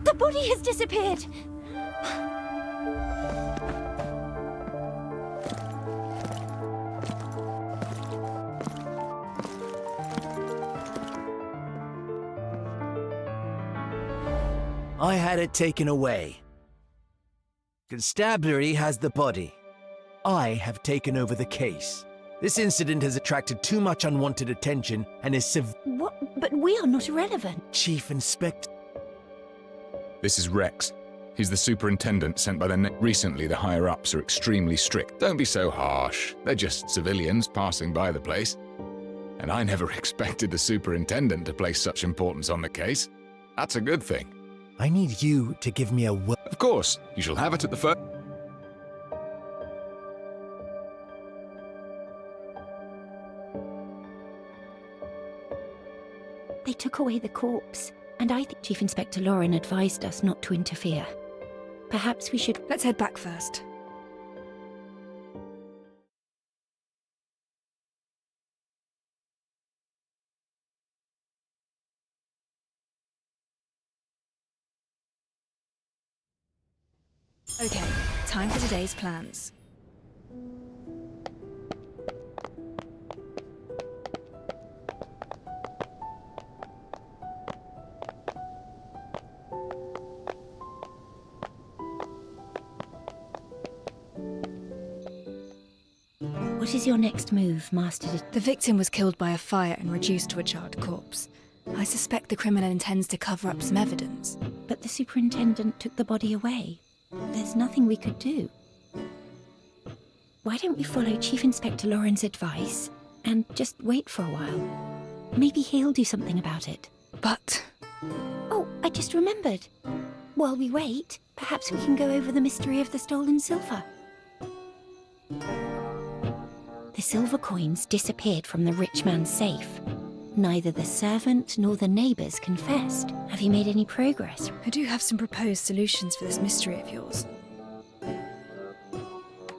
The body has disappeared! I had it taken away. Constabulary has the body. I have taken over the case. This incident has attracted too much unwanted attention and is What? But we are not irrelevant. Chief Inspector. This is Rex. He's the superintendent sent by the recently the higher-ups are extremely strict. Don't be so harsh. They're just civilians passing by the place. And I never expected the superintendent to place such importance on the case. That's a good thing. I need you to give me a word. Of course, you shall have it at the first. They took away the corpse, and I think Chief Inspector Lauren advised us not to interfere. Perhaps we should... Let's head back first. Okay, time for today's plans. What is your next move, Master? The victim was killed by a fire and reduced to a charred corpse. I suspect the criminal intends to cover up some evidence. But the superintendent took the body away. There's nothing we could do. Why don't we follow Chief Inspector Lauren's advice and just wait for a while? Maybe he'll do something about it. But... Oh, I just remembered. While we wait, perhaps we can go over the mystery of the stolen silver. The silver coins disappeared from the rich man's safe. Neither the servant nor the neighbours confessed. Have you made any progress? I do have some proposed solutions for this mystery of yours.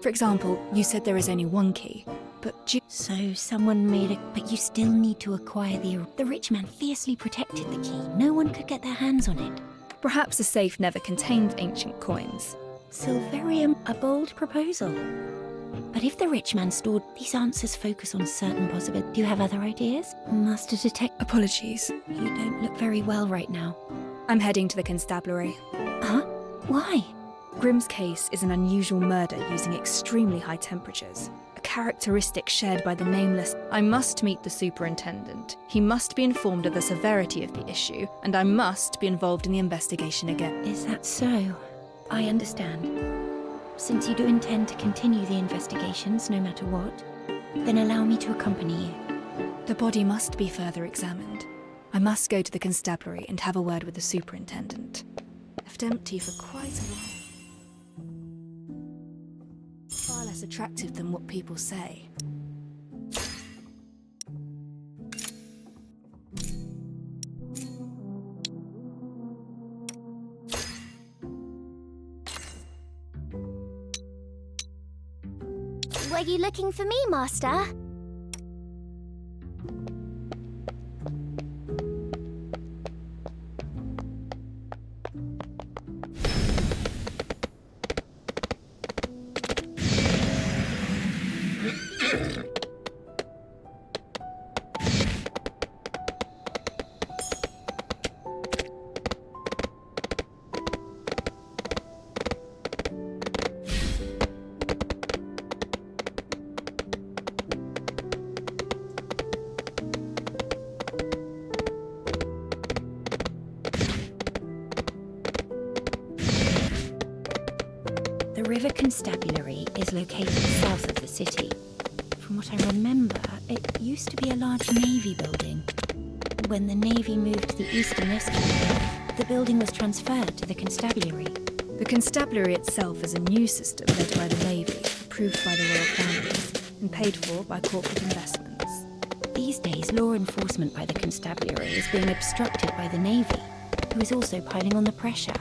For example, you said there is only one key, but So someone made a... But you still need to acquire the... The rich man fiercely protected the key. No one could get their hands on it. perhaps the safe never contained ancient coins. Silverium, a bold proposal. But if the rich man stored, these answers focus on certain possibilities. Do you have other ideas? Master Detective? Apologies. You don't look very well right now. I'm heading to the constabulary. Huh? Why? Grimm's case is an unusual murder using extremely high temperatures, a characteristic shared by the Nameless. I must meet the superintendent. He must be informed of the severity of the issue, and I must be involved in the investigation again. Is that so? I understand. Since you do intend to continue the investigations no matter what, then allow me to accompany you. The body must be further examined. I must go to the constabulary and have a word with the superintendent. Left empty for quite a while. Far less attractive than what people say. Were you looking for me, Master? The River Constabulary is located south of the city. From what I remember, it used to be a large Navy building. When the Navy moved to the Eastern Estuary, the building was transferred to the Constabulary. The constabulary itself is a new system led by the Navy, approved by the royal families, and paid for by corporate investments. These days, law enforcement by the Constabulary is being obstructed by the Navy, who is also piling on the pressure.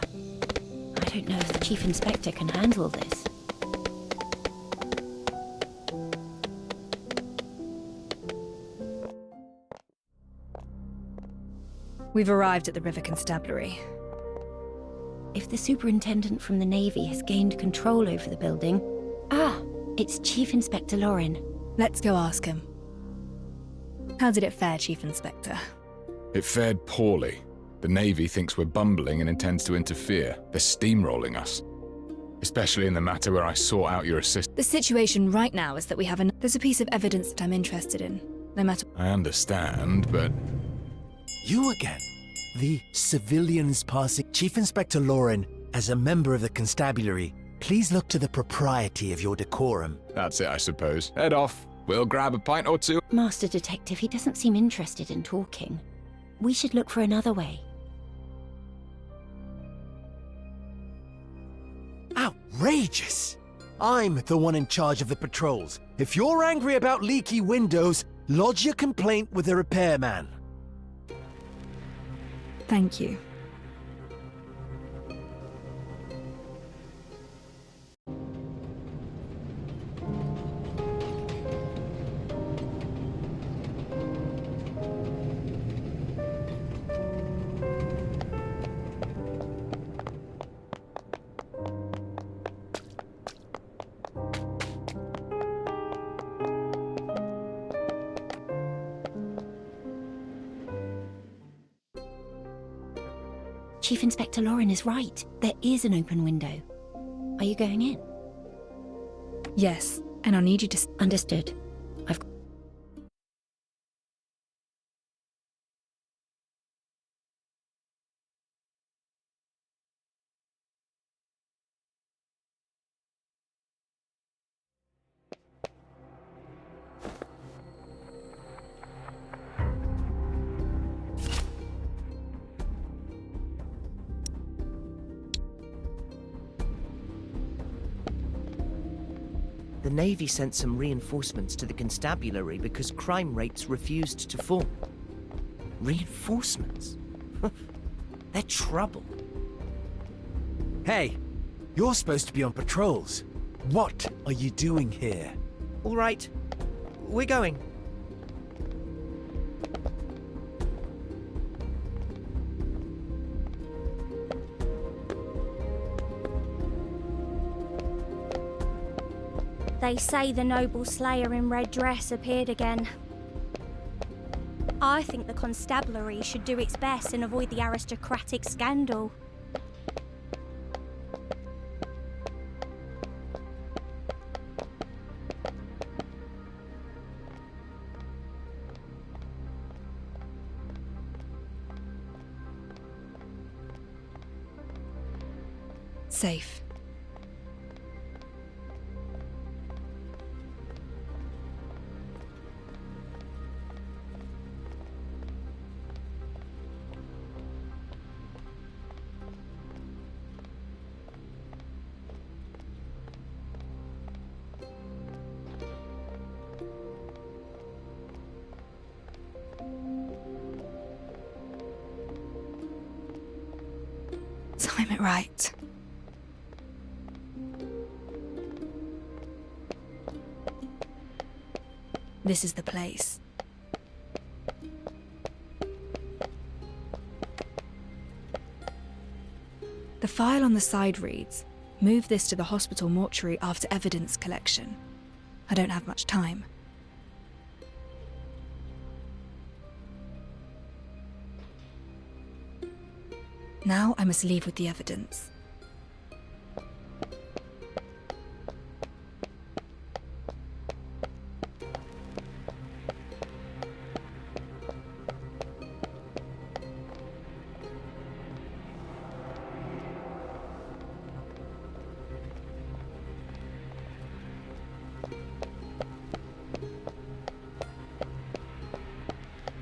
I don't know if the Chief Inspector can handle this. We've arrived at the River Constabulary. If the superintendent from the Navy has gained control over the building... Ah, it's Chief Inspector Lauren. Let's go ask him. How did it fare, Chief Inspector? It fared poorly. The Navy thinks we're bumbling and intends to interfere. They're steamrolling us. Especially in the matter where I sought out your assistance. The situation right now is that we have there's a piece of evidence that I'm interested in. No matter... I understand, but... You again? The civilians passing. Chief Inspector Lauren, as a member of the Constabulary, please look to the propriety of your decorum. That's it, I suppose. Head off. We'll grab a pint or two. Master Detective, he doesn't seem interested in talking. We should look for another way. Outrageous! I'm the one in charge of the patrols. If you're angry about leaky windows, lodge your complaint with the repairman. Thank you. Chief Inspector Lauren is right. There is an open window. Are you going in? Yes, and I'll need you to... Understood. I've... The Navy sent some reinforcements to the constabulary because crime rates refused to fall. Reinforcements? They're trouble. Hey, you're supposed to be on patrols. What are you doing here? All right, we're going. They say the noble slayer in red dress appeared again. I think the constabulary should do its best and avoid the aristocratic scandal. Safe. Time it right. This is the place. The file on the side reads, "Move this to the hospital mortuary after evidence collection." I don't have much time. Now I must leave with the evidence.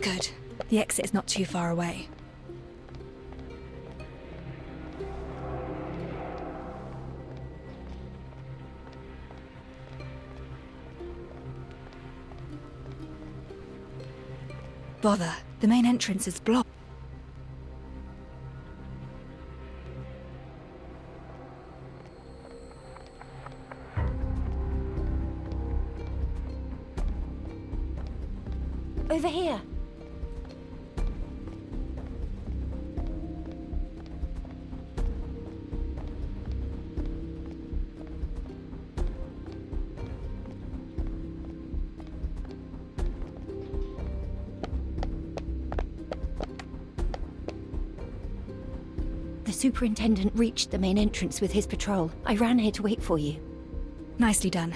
Good. The exit is not too far away. Bother, the main entrance is blocked. Over here. The superintendent reached the main entrance with his patrol. I ran here to wait for you. Nicely done.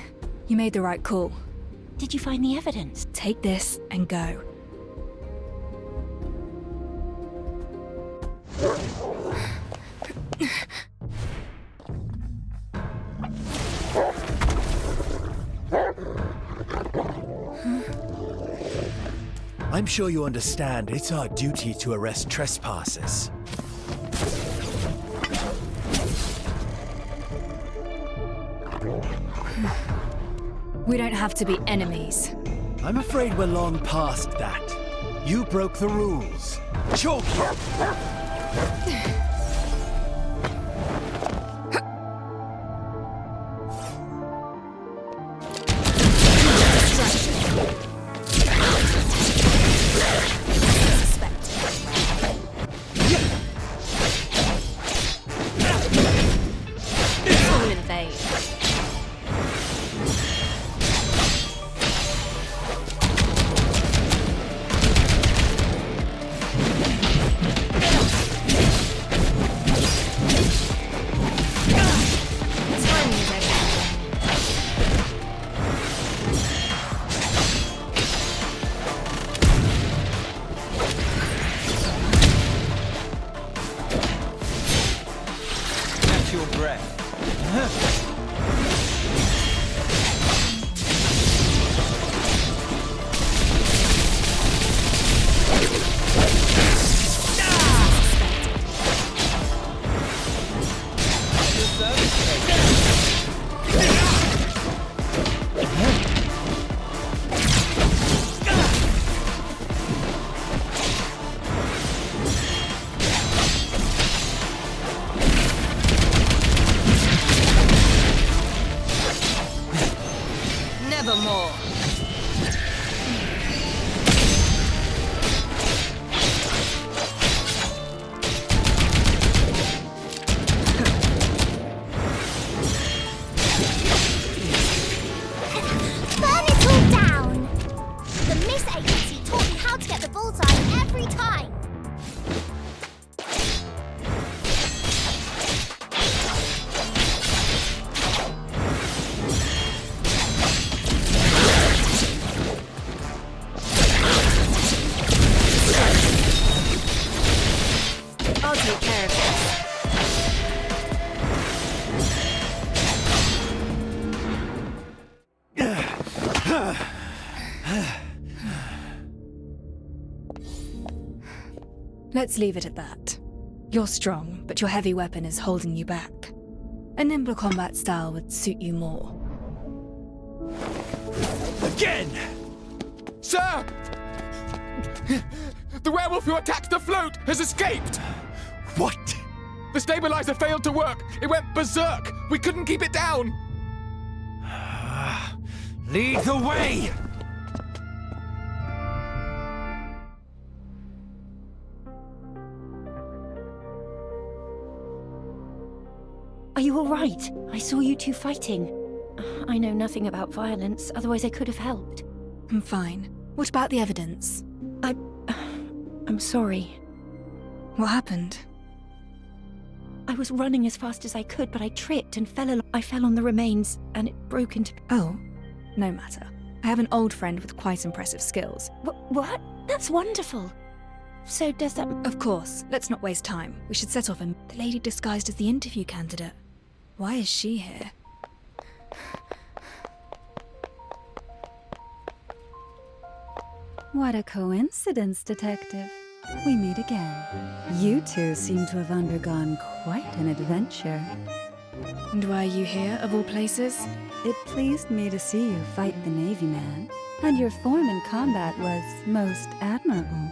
You made the right call. Did you find the evidence? Take this and go. I'm sure you understand it's our duty to arrest trespassers. We don't have to be enemies. I'm afraid we're long past that. You broke the rules. Chalk you! Let's leave it at that. You're strong, but your heavy weapon is holding you back. A nimble combat style would suit you more. Again! Sir! The werewolf who attacked the float has escaped! What? The stabilizer failed to work. It went berserk. We couldn't keep it down. Lead the way! Are you all right? I saw you two fighting. I know nothing about violence, otherwise I could have helped. I'm fine. What about the evidence? I'm sorry. What happened? I was running as fast as I could, but I tripped and I fell on the remains, and it broke into... Oh, no matter. I have an old friend with quite impressive skills. What? That's wonderful. So does that... Of course. Let's not waste time. We should set off and... The lady disguised as the interview candidate. Why is she here? What a coincidence, Detective. We meet again. You two seem to have undergone quite an adventure. And why are you here, of all places? It pleased me to see you fight the Navy man, and your form in combat was most admirable.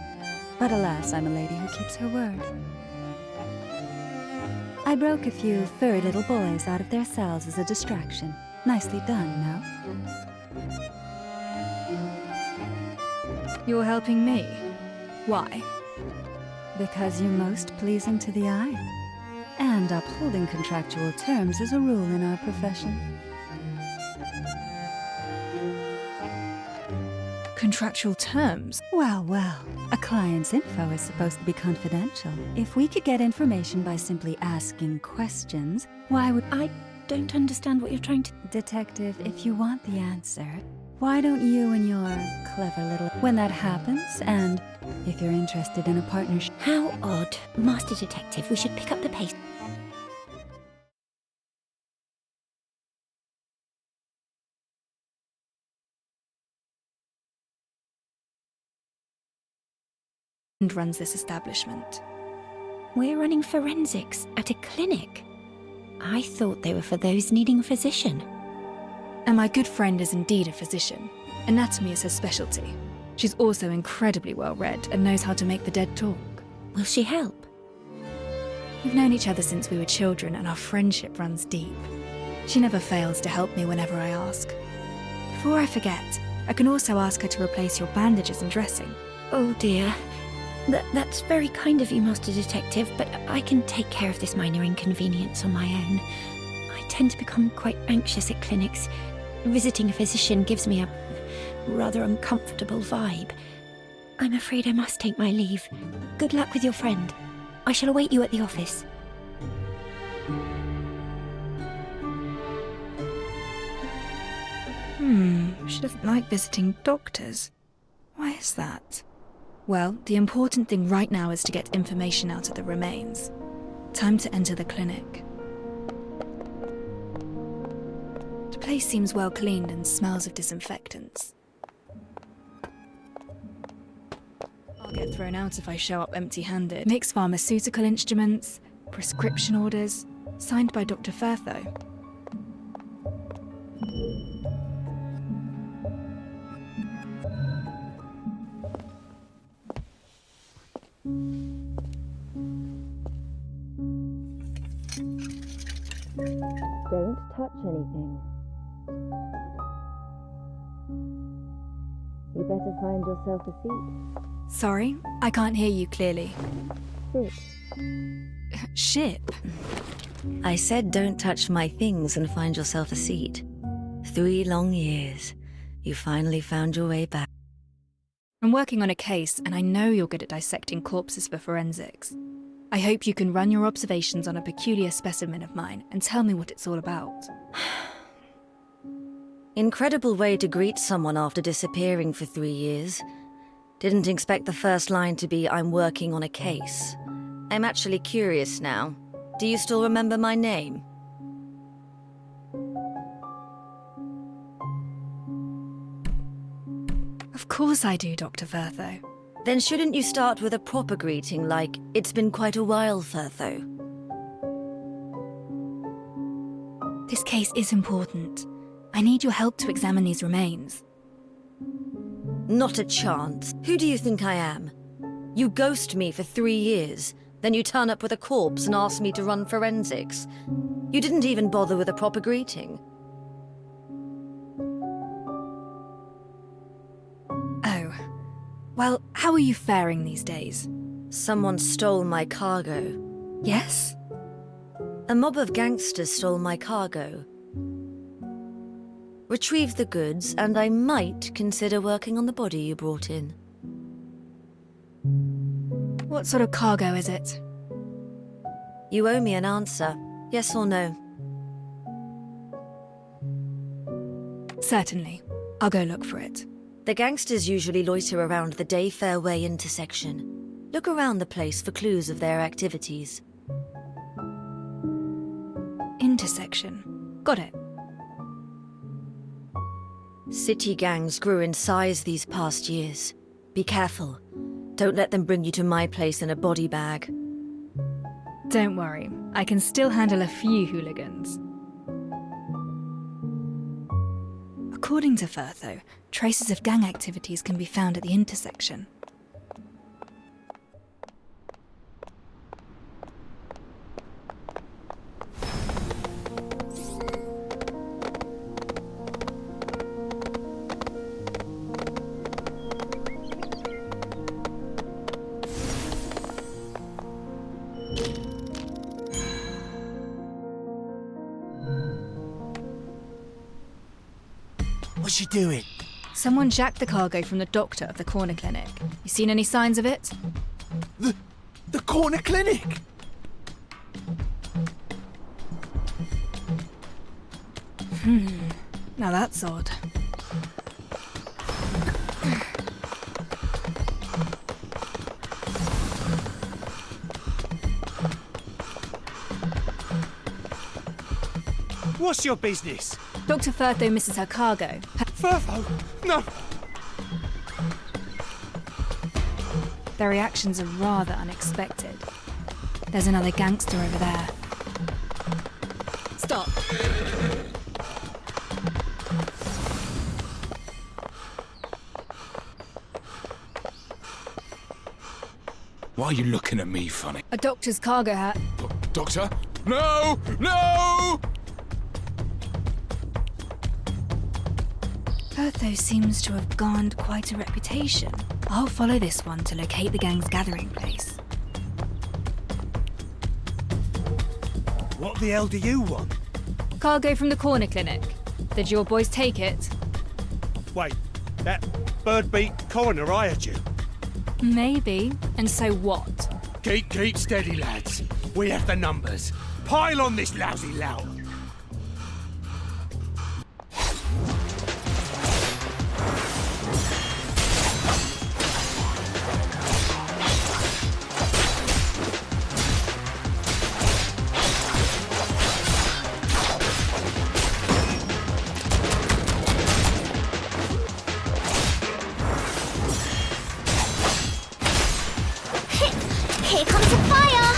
But alas, I'm a lady who keeps her word. I broke a few furry little boys out of their cells as a distraction. Nicely done, no? You're helping me? Why? Because you're most pleasing to the eye. And upholding contractual terms is a rule in our profession. Contractual terms? Well, a client's info is supposed to be confidential. If we could get information by simply asking questions, why would... I don't understand what you're trying to... Detective, if you want the answer, why don't you and your clever little... When that happens, and if you're interested in a partnership... How odd. Master Detective, we should pick up the pace. And runs this establishment. We're running forensics at a clinic. I thought they were for those needing a physician. And my good friend is indeed a physician. Anatomy is her specialty. She's also incredibly well-read and knows how to make the dead talk. Will she help? We've known each other since we were children, and our friendship runs deep. She never fails to help me whenever I ask. Before I forget, I can also ask her to replace your bandages and dressing. Oh dear. That's very kind of you, Master Detective, but I can take care of this minor inconvenience on my own. I tend to become quite anxious at clinics. Visiting a physician gives me a rather uncomfortable vibe. I'm afraid I must take my leave. Good luck with your friend. I shall await you at the office. She doesn't like visiting doctors. Why is that? Well, the important thing right now is to get information out of the remains. Time to enter the clinic. The place seems well cleaned and smells of disinfectants. I'll get thrown out if I show up empty-handed. Mixed pharmaceutical instruments, prescription orders, signed by Dr. Firtho. Don't touch anything. You better find yourself a seat. Sorry, I can't hear you clearly. Sit. Ship? I said don't touch my things and find yourself a seat. 3 long years. You finally found your way back. I'm working on a case, and I know you're good at dissecting corpses for forensics. I hope you can run your observations on a peculiar specimen of mine and tell me what it's all about. Incredible way to greet someone after disappearing for 3 years. Didn't expect the first line to be, I'm working on a case. I'm actually curious now. Do you still remember my name? Of course I do, Dr. Firtho. Then shouldn't you start with a proper greeting like, it's been quite a while, Firtho? This case is important. I need your help to examine these remains. Not a chance. Who do you think I am? You ghost me for 3 years, then you turn up with a corpse and ask me to run forensics. You didn't even bother with a proper greeting. Oh. Well, how are you faring these days? Someone stole my cargo. Yes? A mob of gangsters stole my cargo. Retrieve the goods, and I might consider working on the body you brought in. What sort of cargo is it? You owe me an answer. Yes or no? Certainly. I'll go look for it. The gangsters usually loiter around the Day Fairway intersection. Look around the place for clues of their activities. Intersection. Got it. City gangs grew in size these past years. Be careful. Don't let them bring you to my place in a body bag. Don't worry. I can still handle a few hooligans. According to Firtho, traces of gang activities can be found at the intersection. What's she doing? Someone jacked the cargo from the doctor of the corner clinic. You seen any signs of it? The corner clinic? Now that's odd. What's your business? Dr. Firtho misses her cargo. Firtho? No! Their reactions are rather unexpected. There's another gangster over there. Stop. Why are you looking at me funny? A doctor's cargo hat. Doctor? No! No! Firtho seems to have garnered quite a reputation. I'll follow this one to locate the gang's gathering place. What the hell do you want? Cargo from the corner clinic. Did your boys take it? Wait, that bird-beak coroner hired you? Maybe. And so what? Keep steady, lads. We have the numbers. Pile on this lousy lout. Here comes the fire!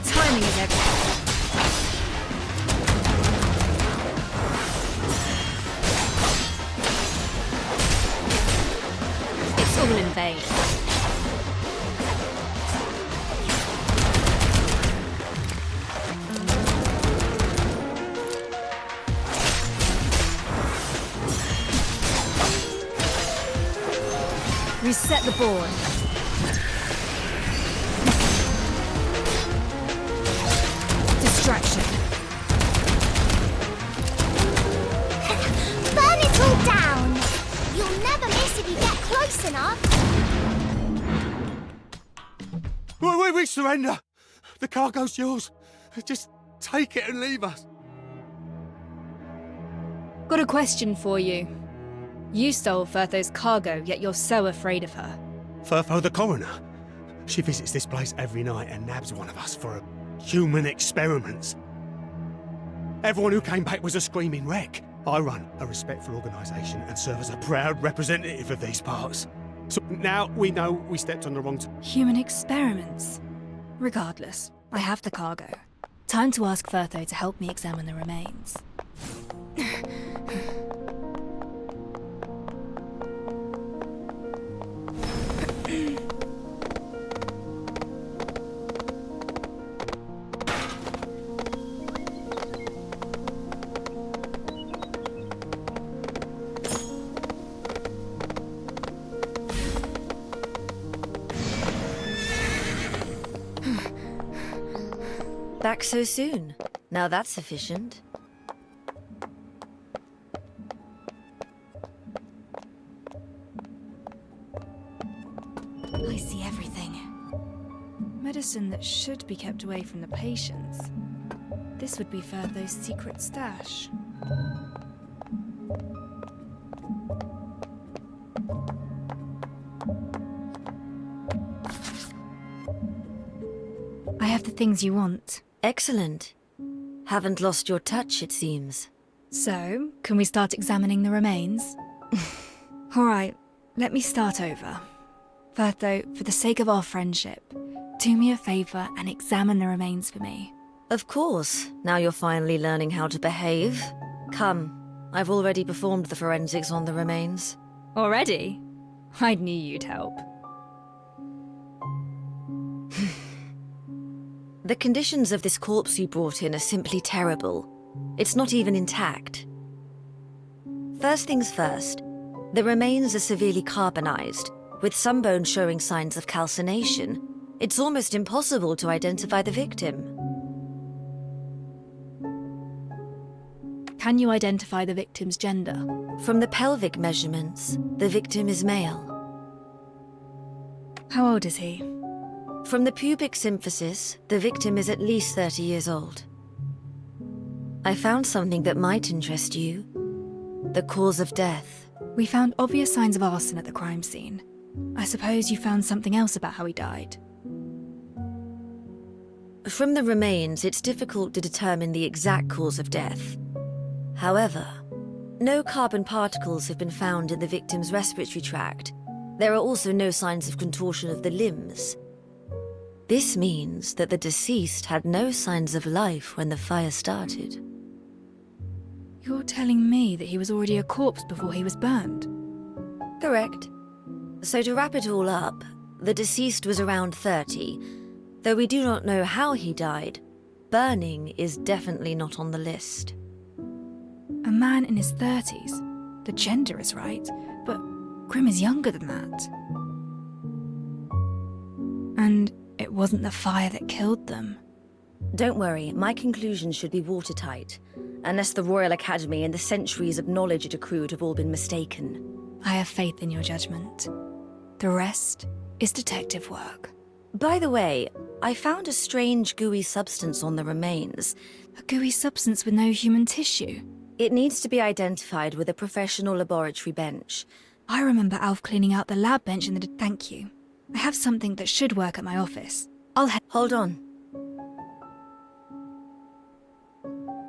Timing is everything. It's all in vain. Reset the board. Distraction. Burn it all down! You'll never miss if you get close enough. We surrender. The cargo's yours. Just take it and leave us. Got a question for you. You stole Firtho's cargo, yet you're so afraid of her. Firtho the coroner. She visits this place every night and nabs one of us for human experiments. Everyone who came back was a screaming wreck. I run a respectful organisation and serve as a proud representative of these parts. So now we know we stepped on the wrong... Human experiments. Regardless, I have the cargo. Time to ask Firtho to help me examine the remains. Back so soon. Now that's efficient. I see everything. Medicine that should be kept away from the patients. This would be Firtho's secret stash. I have the things you want. Excellent. Haven't lost your touch, it seems. So, can we start examining the remains? Alright, let me start over. Firtho, for the sake of our friendship, do me a favour and examine the remains for me. Of course, now you're finally learning how to behave. Come, I've already performed the forensics on the remains. Already? I knew you'd help. The conditions of this corpse you brought in are simply terrible. It's not even intact. First things first, the remains are severely carbonized, with some bones showing signs of calcination. It's almost impossible to identify the victim. Can you identify the victim's gender? From the pelvic measurements, the victim is male. How old is he? From the pubic symphysis, the victim is at least 30 years old. I found something that might interest you. The cause of death. We found obvious signs of arson at the crime scene. I suppose you found something else about how he died. From the remains, it's difficult to determine the exact cause of death. However, no carbon particles have been found in the victim's respiratory tract. There are also no signs of contortion of the limbs. This means that the deceased had no signs of life when the fire started. You're telling me that he was already a corpse before he was burned? Correct. So to wrap it all up, the deceased was around 30. Though we do not know how he died, burning is definitely not on the list. A man in his 30s. The gender is right, but Grim is younger than that. And it wasn't the fire that killed them. Don't worry, my conclusions should be watertight, unless the Royal Academy and the centuries of knowledge it accrued have all been mistaken. I have faith in your judgment. The rest is detective work. By the way, I found a strange gooey substance on the remains. A gooey substance with no human tissue? It needs to be identified with a professional laboratory bench. I remember Alf cleaning out the lab bench in the... Thank you. I have something that should work at my office. Hold on.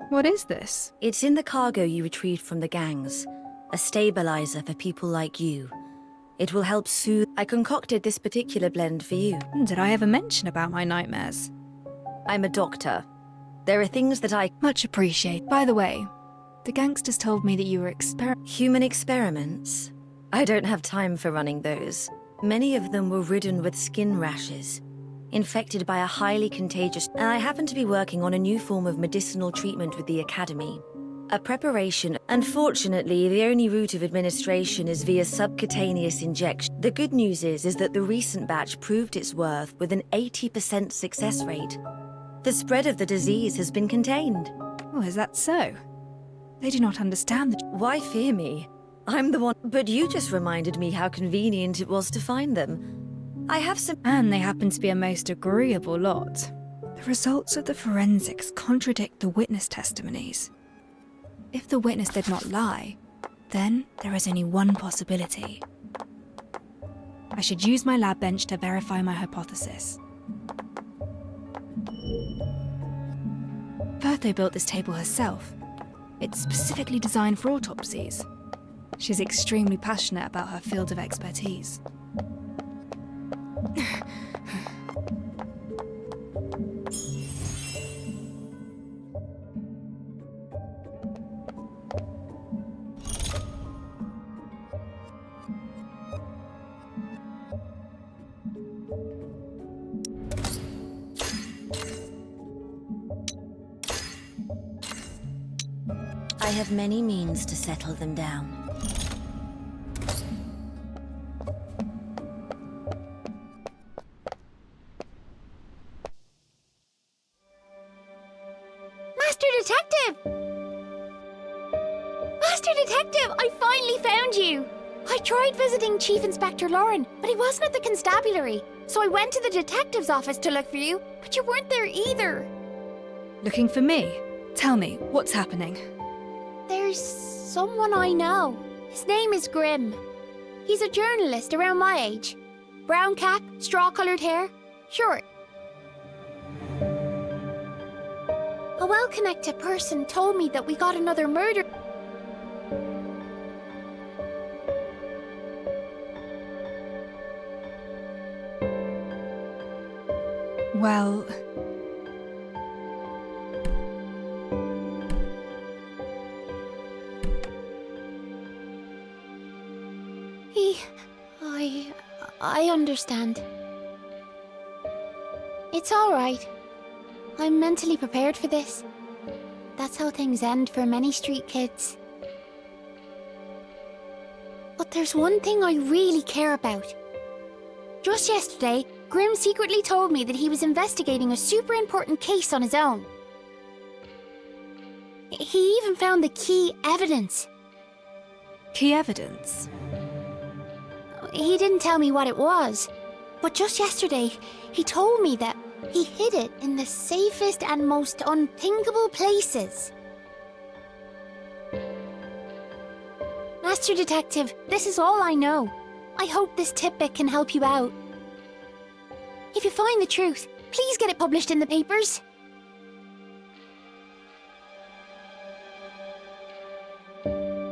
What is this? It's in the cargo you retrieved from the gangs. A stabilizer for people like you. It will help soothe... I concocted this particular blend for you. Did I ever mention about my nightmares? I'm a doctor. There are things that I... Much appreciate. By the way, the gangsters told me that you were Human experiments? I don't have time for running those. Many of them were ridden with skin rashes, infected by a highly contagious... And I happen to be working on a new form of medicinal treatment with the Academy. A preparation. Unfortunately, the only route of administration is via subcutaneous injection. The good news is that the recent batch proved its worth with an 80% success rate. The spread of the disease has been contained. Oh, is that so? They do not understand the... Why fear me? I'm the one... But you just reminded me how convenient it was to find them. I have some... And they happen to be a most agreeable lot. The results of the forensics contradict the witness testimonies. If the witness did not lie, then there is only one possibility. I should use my lab bench to verify my hypothesis. Firtho built this table herself. It's specifically designed for autopsies. She's extremely passionate about her field of expertise. I have many means to settle them down. Detective, I finally found you! I tried visiting Chief Inspector Lauren, but he wasn't at the constabulary. So I went to the detective's office to look for you, but you weren't there either. Looking for me? Tell me, what's happening? There's someone I know. His name is Grimm. He's a journalist around my age. Brown cap, straw-coloured hair, short. A well-connected person told me that we got another murder. Well... I understand. It's all right. I'm mentally prepared for this. That's how things end for many street kids. But there's one thing I really care about. Just yesterday, Grimm secretly told me that he was investigating a super important case on his own. He even found the key evidence. Key evidence? He didn't tell me what it was, but just yesterday, he told me that he hid it in the safest and most unthinkable places. Master Detective, this is all I know. I hope this tidbit can help you out. If you find the truth, please get it published in the papers.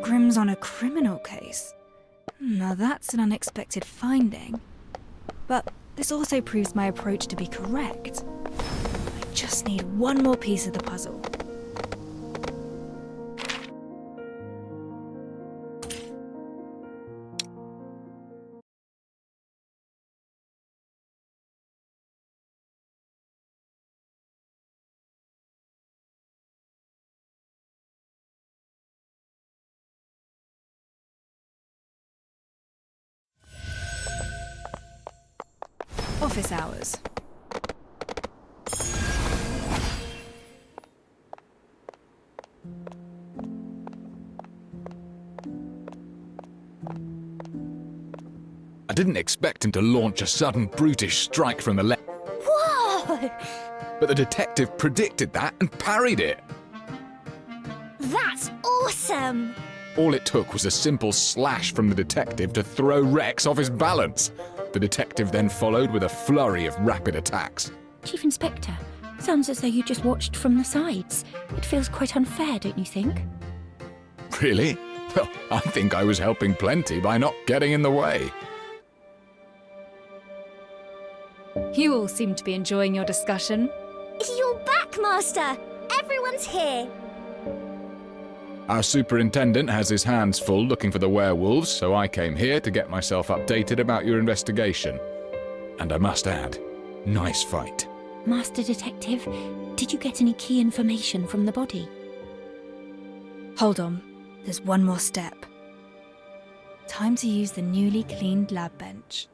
Grimm's on a criminal case. Now that's an unexpected finding. But this also proves my approach to be correct. I just need one more piece of the puzzle. Office hours. I didn't expect him to launch a sudden brutish strike from the left. Whoa! But the detective predicted that and parried it. That's awesome! All it took was a simple slash from the detective to throw Rex off his balance. The detective then followed with a flurry of rapid attacks. Chief Inspector, sounds as though you just watched from the sides. It feels quite unfair, don't you think? Really? Well, I think I was helping plenty by not getting in the way. You all seem to be enjoying your discussion. You're back, Master! Everyone's here! Our superintendent has his hands full looking for the werewolves, so I came here to get myself updated about your investigation. And I must add, nice fight. Master Detective, did you get any key information from the body? Hold on, there's one more step. Time to use the newly cleaned lab bench.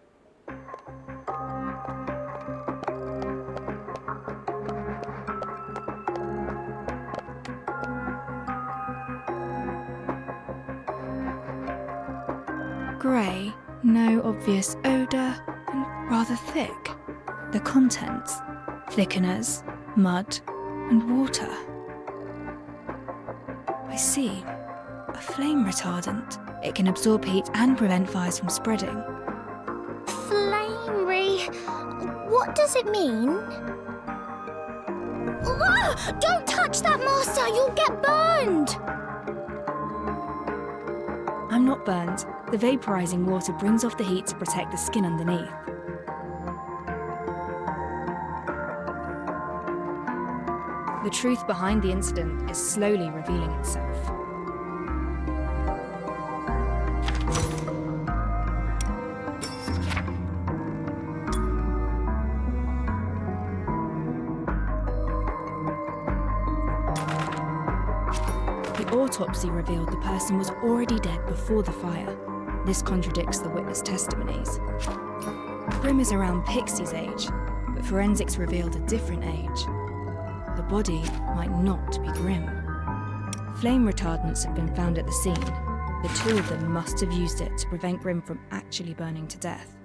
Grey, no obvious odour, and rather thick. The contents: thickeners, mud, and water. I see. A flame retardant. It can absorb heat and prevent fires from spreading. Flamery. What does it mean? Ah! Don't touch that, Master! You'll get burned! I'm not burned. The vaporizing water brings off the heat to protect the skin underneath. The truth behind the incident is slowly revealing itself. The autopsy revealed the person was already dead before the fire. This contradicts the witness testimonies. Grimm is around Pixie's age, but forensics revealed a different age. The body might not be Grimm. Flame retardants have been found at the scene, The two of them must have used it to prevent Grim from actually burning to death.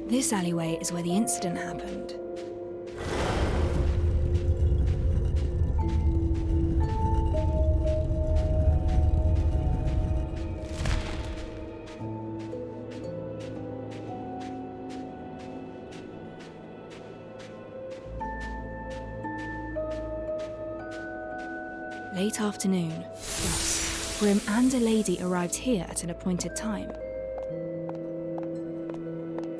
This alleyway is where the incident happened. Late afternoon, dusk, Grim and a lady arrived here at an appointed time.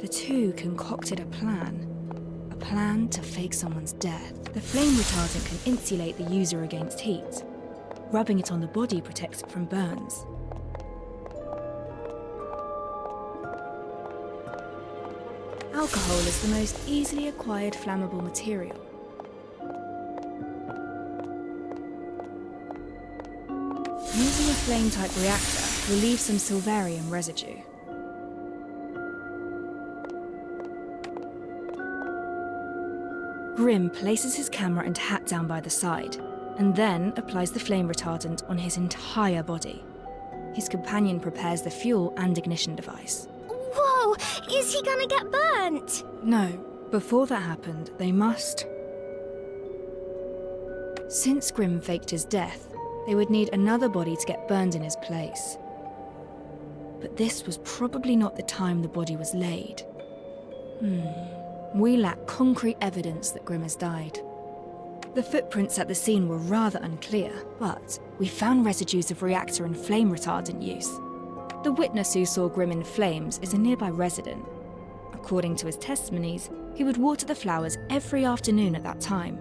The two concocted a plan to fake someone's death. The flame retardant can insulate the user against heat. Rubbing it on the body protects it from burns. Alcohol is the most easily acquired flammable material. Using a flame-type reactor will leave some silvarium residue. Grim places his camera and hat down by the side, and then applies the flame retardant on his entire body. His companion prepares the fuel and ignition device. Whoa! Is he gonna get burnt? No, before that happened, they must... Since Grim faked his death, they would need another body to get burned in his place. But this was probably not the time the body was laid. We lack concrete evidence that Grim has died. The footprints at the scene were rather unclear, but we found residues of reactor and flame retardant use. The witness who saw Grim in flames is a nearby resident. According to his testimonies, he would water the flowers every afternoon at that time.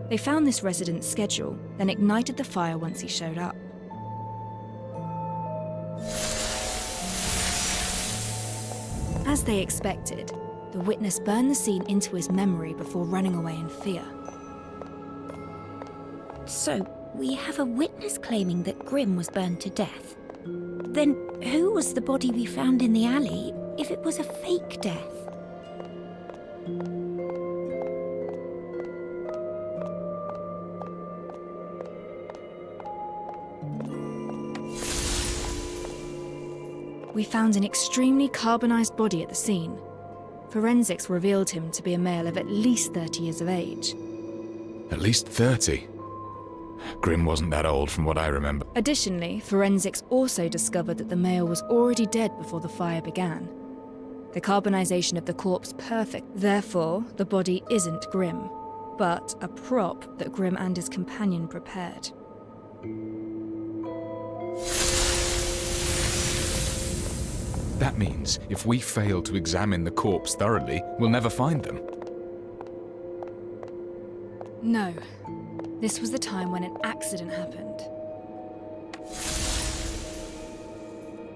They found this resident's schedule, then ignited the fire once he showed up. As they expected, the witness burned the scene into his memory before running away in fear. So, we have a witness claiming that Grim was burned to death. Then who was the body we found in the alley if it was a fake death? We found an extremely carbonized body at the scene. Forensics revealed him to be a male of at least 30 years of age. At least 30? Grim wasn't that old from what I remember. Additionally, forensics also discovered that the male was already dead before the fire began. The carbonization of the corpse perfect. Therefore, the body isn't Grim, but a prop that Grim and his companion prepared. That means if we fail to examine the corpse thoroughly, we'll never find them. No. This was the time when an accident happened.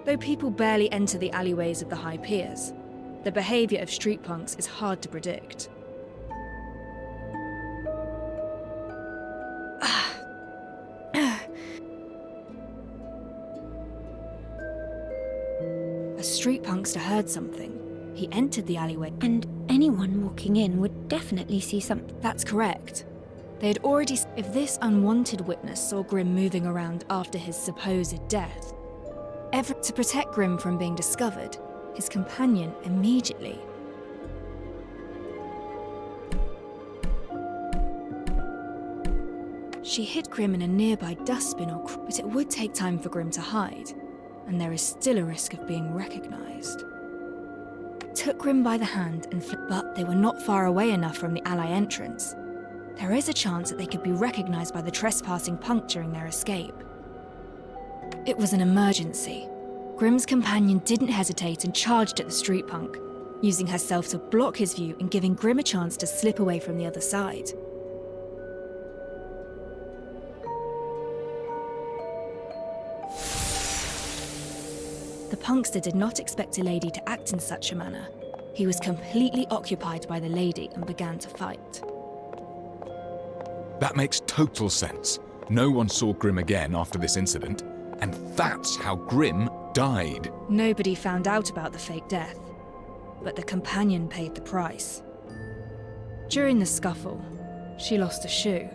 Though people barely enter the alleyways of the high piers, the behaviour of street punks is hard to predict. A street punkster heard something. He entered the alleyway. And anyone walking in would definitely see something. That's correct. They had already... If this unwanted witness saw Grim moving around after his supposed death, to protect Grim from being discovered, his companion immediately... She hid Grim in a nearby dustbin but it would take time for Grim to hide, and there is still a risk of being recognised. Took Grim by the hand and but they were not far away enough from the Ally entrance. There is a chance that they could be recognised by the trespassing punk during their escape. It was an emergency. Grimm's companion didn't hesitate and charged at the street punk, using herself to block his view and giving Grimm a chance to slip away from the other side. The punkster did not expect a lady to act in such a manner. He was completely occupied by the lady and began to fight. That makes total sense. No one saw Grimm again after this incident, and that's how Grimm died. Nobody found out about the fake death, but the companion paid the price. During the scuffle, she lost a shoe.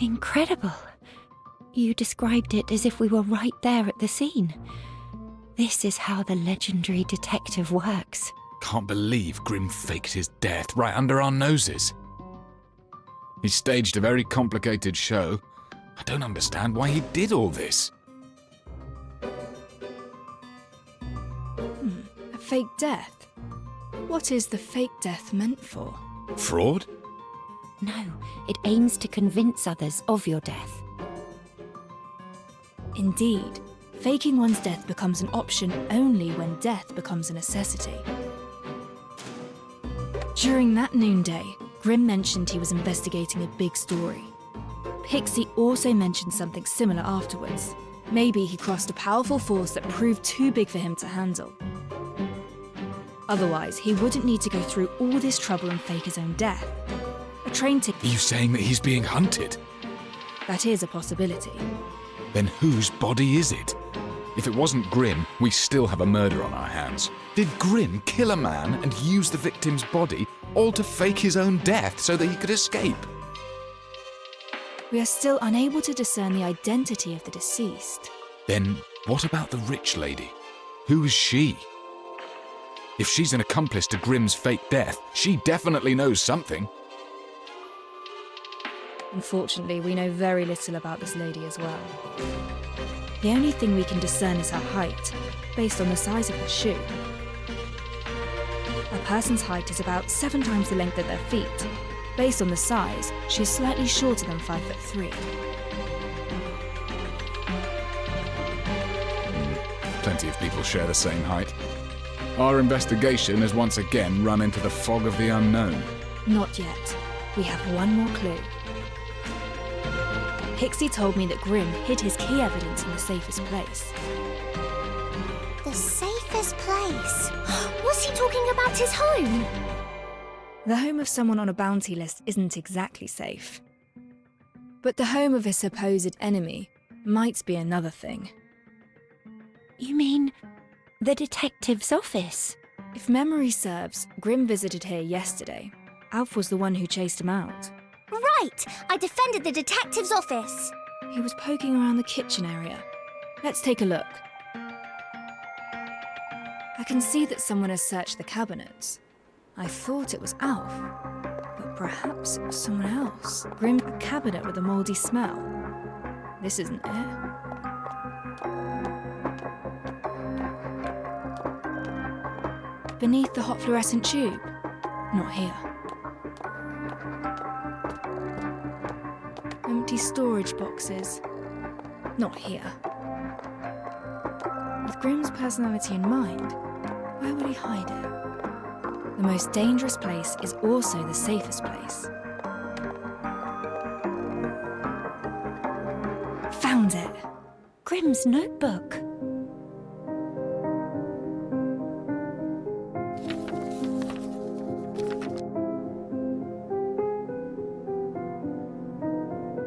Incredible. You described it as if we were right there at the scene. This is how the legendary detective works. Can't believe Grimm faked his death right under our noses. He staged a very complicated show. I don't understand why he did all this. A fake death? What is the fake death meant for? Fraud? No, it aims to convince others of your death. Indeed, faking one's death becomes an option only when death becomes a necessity. During that noonday, Grimm mentioned he was investigating a big story. Pixie also mentioned something similar afterwards. Maybe he crossed a powerful force that proved too big for him to handle. Otherwise, he wouldn't need to go through all this trouble and fake his own death. A train ticket. Are you saying that he's being hunted? That is a possibility. Then whose body is it? If it wasn't Grimm, we still have a murder on our hands. Did Grimm kill a man and use the victim's body, all to fake his own death so that he could escape? We are still unable to discern the identity of the deceased. Then what about the rich lady? Who is she? If she's an accomplice to Grimm's fake death, she definitely knows something. Unfortunately, we know very little about this lady as well. The only thing we can discern is her height, based on the size of her shoe. A person's height is about 7 times the length of their feet. Based on the size, she is slightly shorter than 5'3". Plenty of people share the same height. Our investigation has once again run into the fog of the unknown. Not yet. We have one more clue. Pixie told me that Grimm hid his key evidence in the safest place. The safest place? Was he talking about his home? The home of someone on a bounty list isn't exactly safe. But the home of a supposed enemy might be another thing. You mean the detective's office? If memory serves, Grimm visited here yesterday. Alf was the one who chased him out. Right! I defended the detective's office. He was poking around the kitchen area. Let's take a look. I can see that someone has searched the cabinets. I thought it was Alf, but perhaps it was someone else. Grimm, a cabinet with a mouldy smell. This isn't it. Beneath the hot fluorescent tube. Not here. Empty storage boxes. Not here. With Grimm's personality in mind, where would he hide it? The most dangerous place is also the safest place. Found it! Grimm's notebook.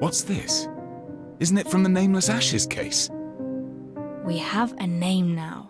What's this? Isn't it from the Nameless Ashes case? We have a name now.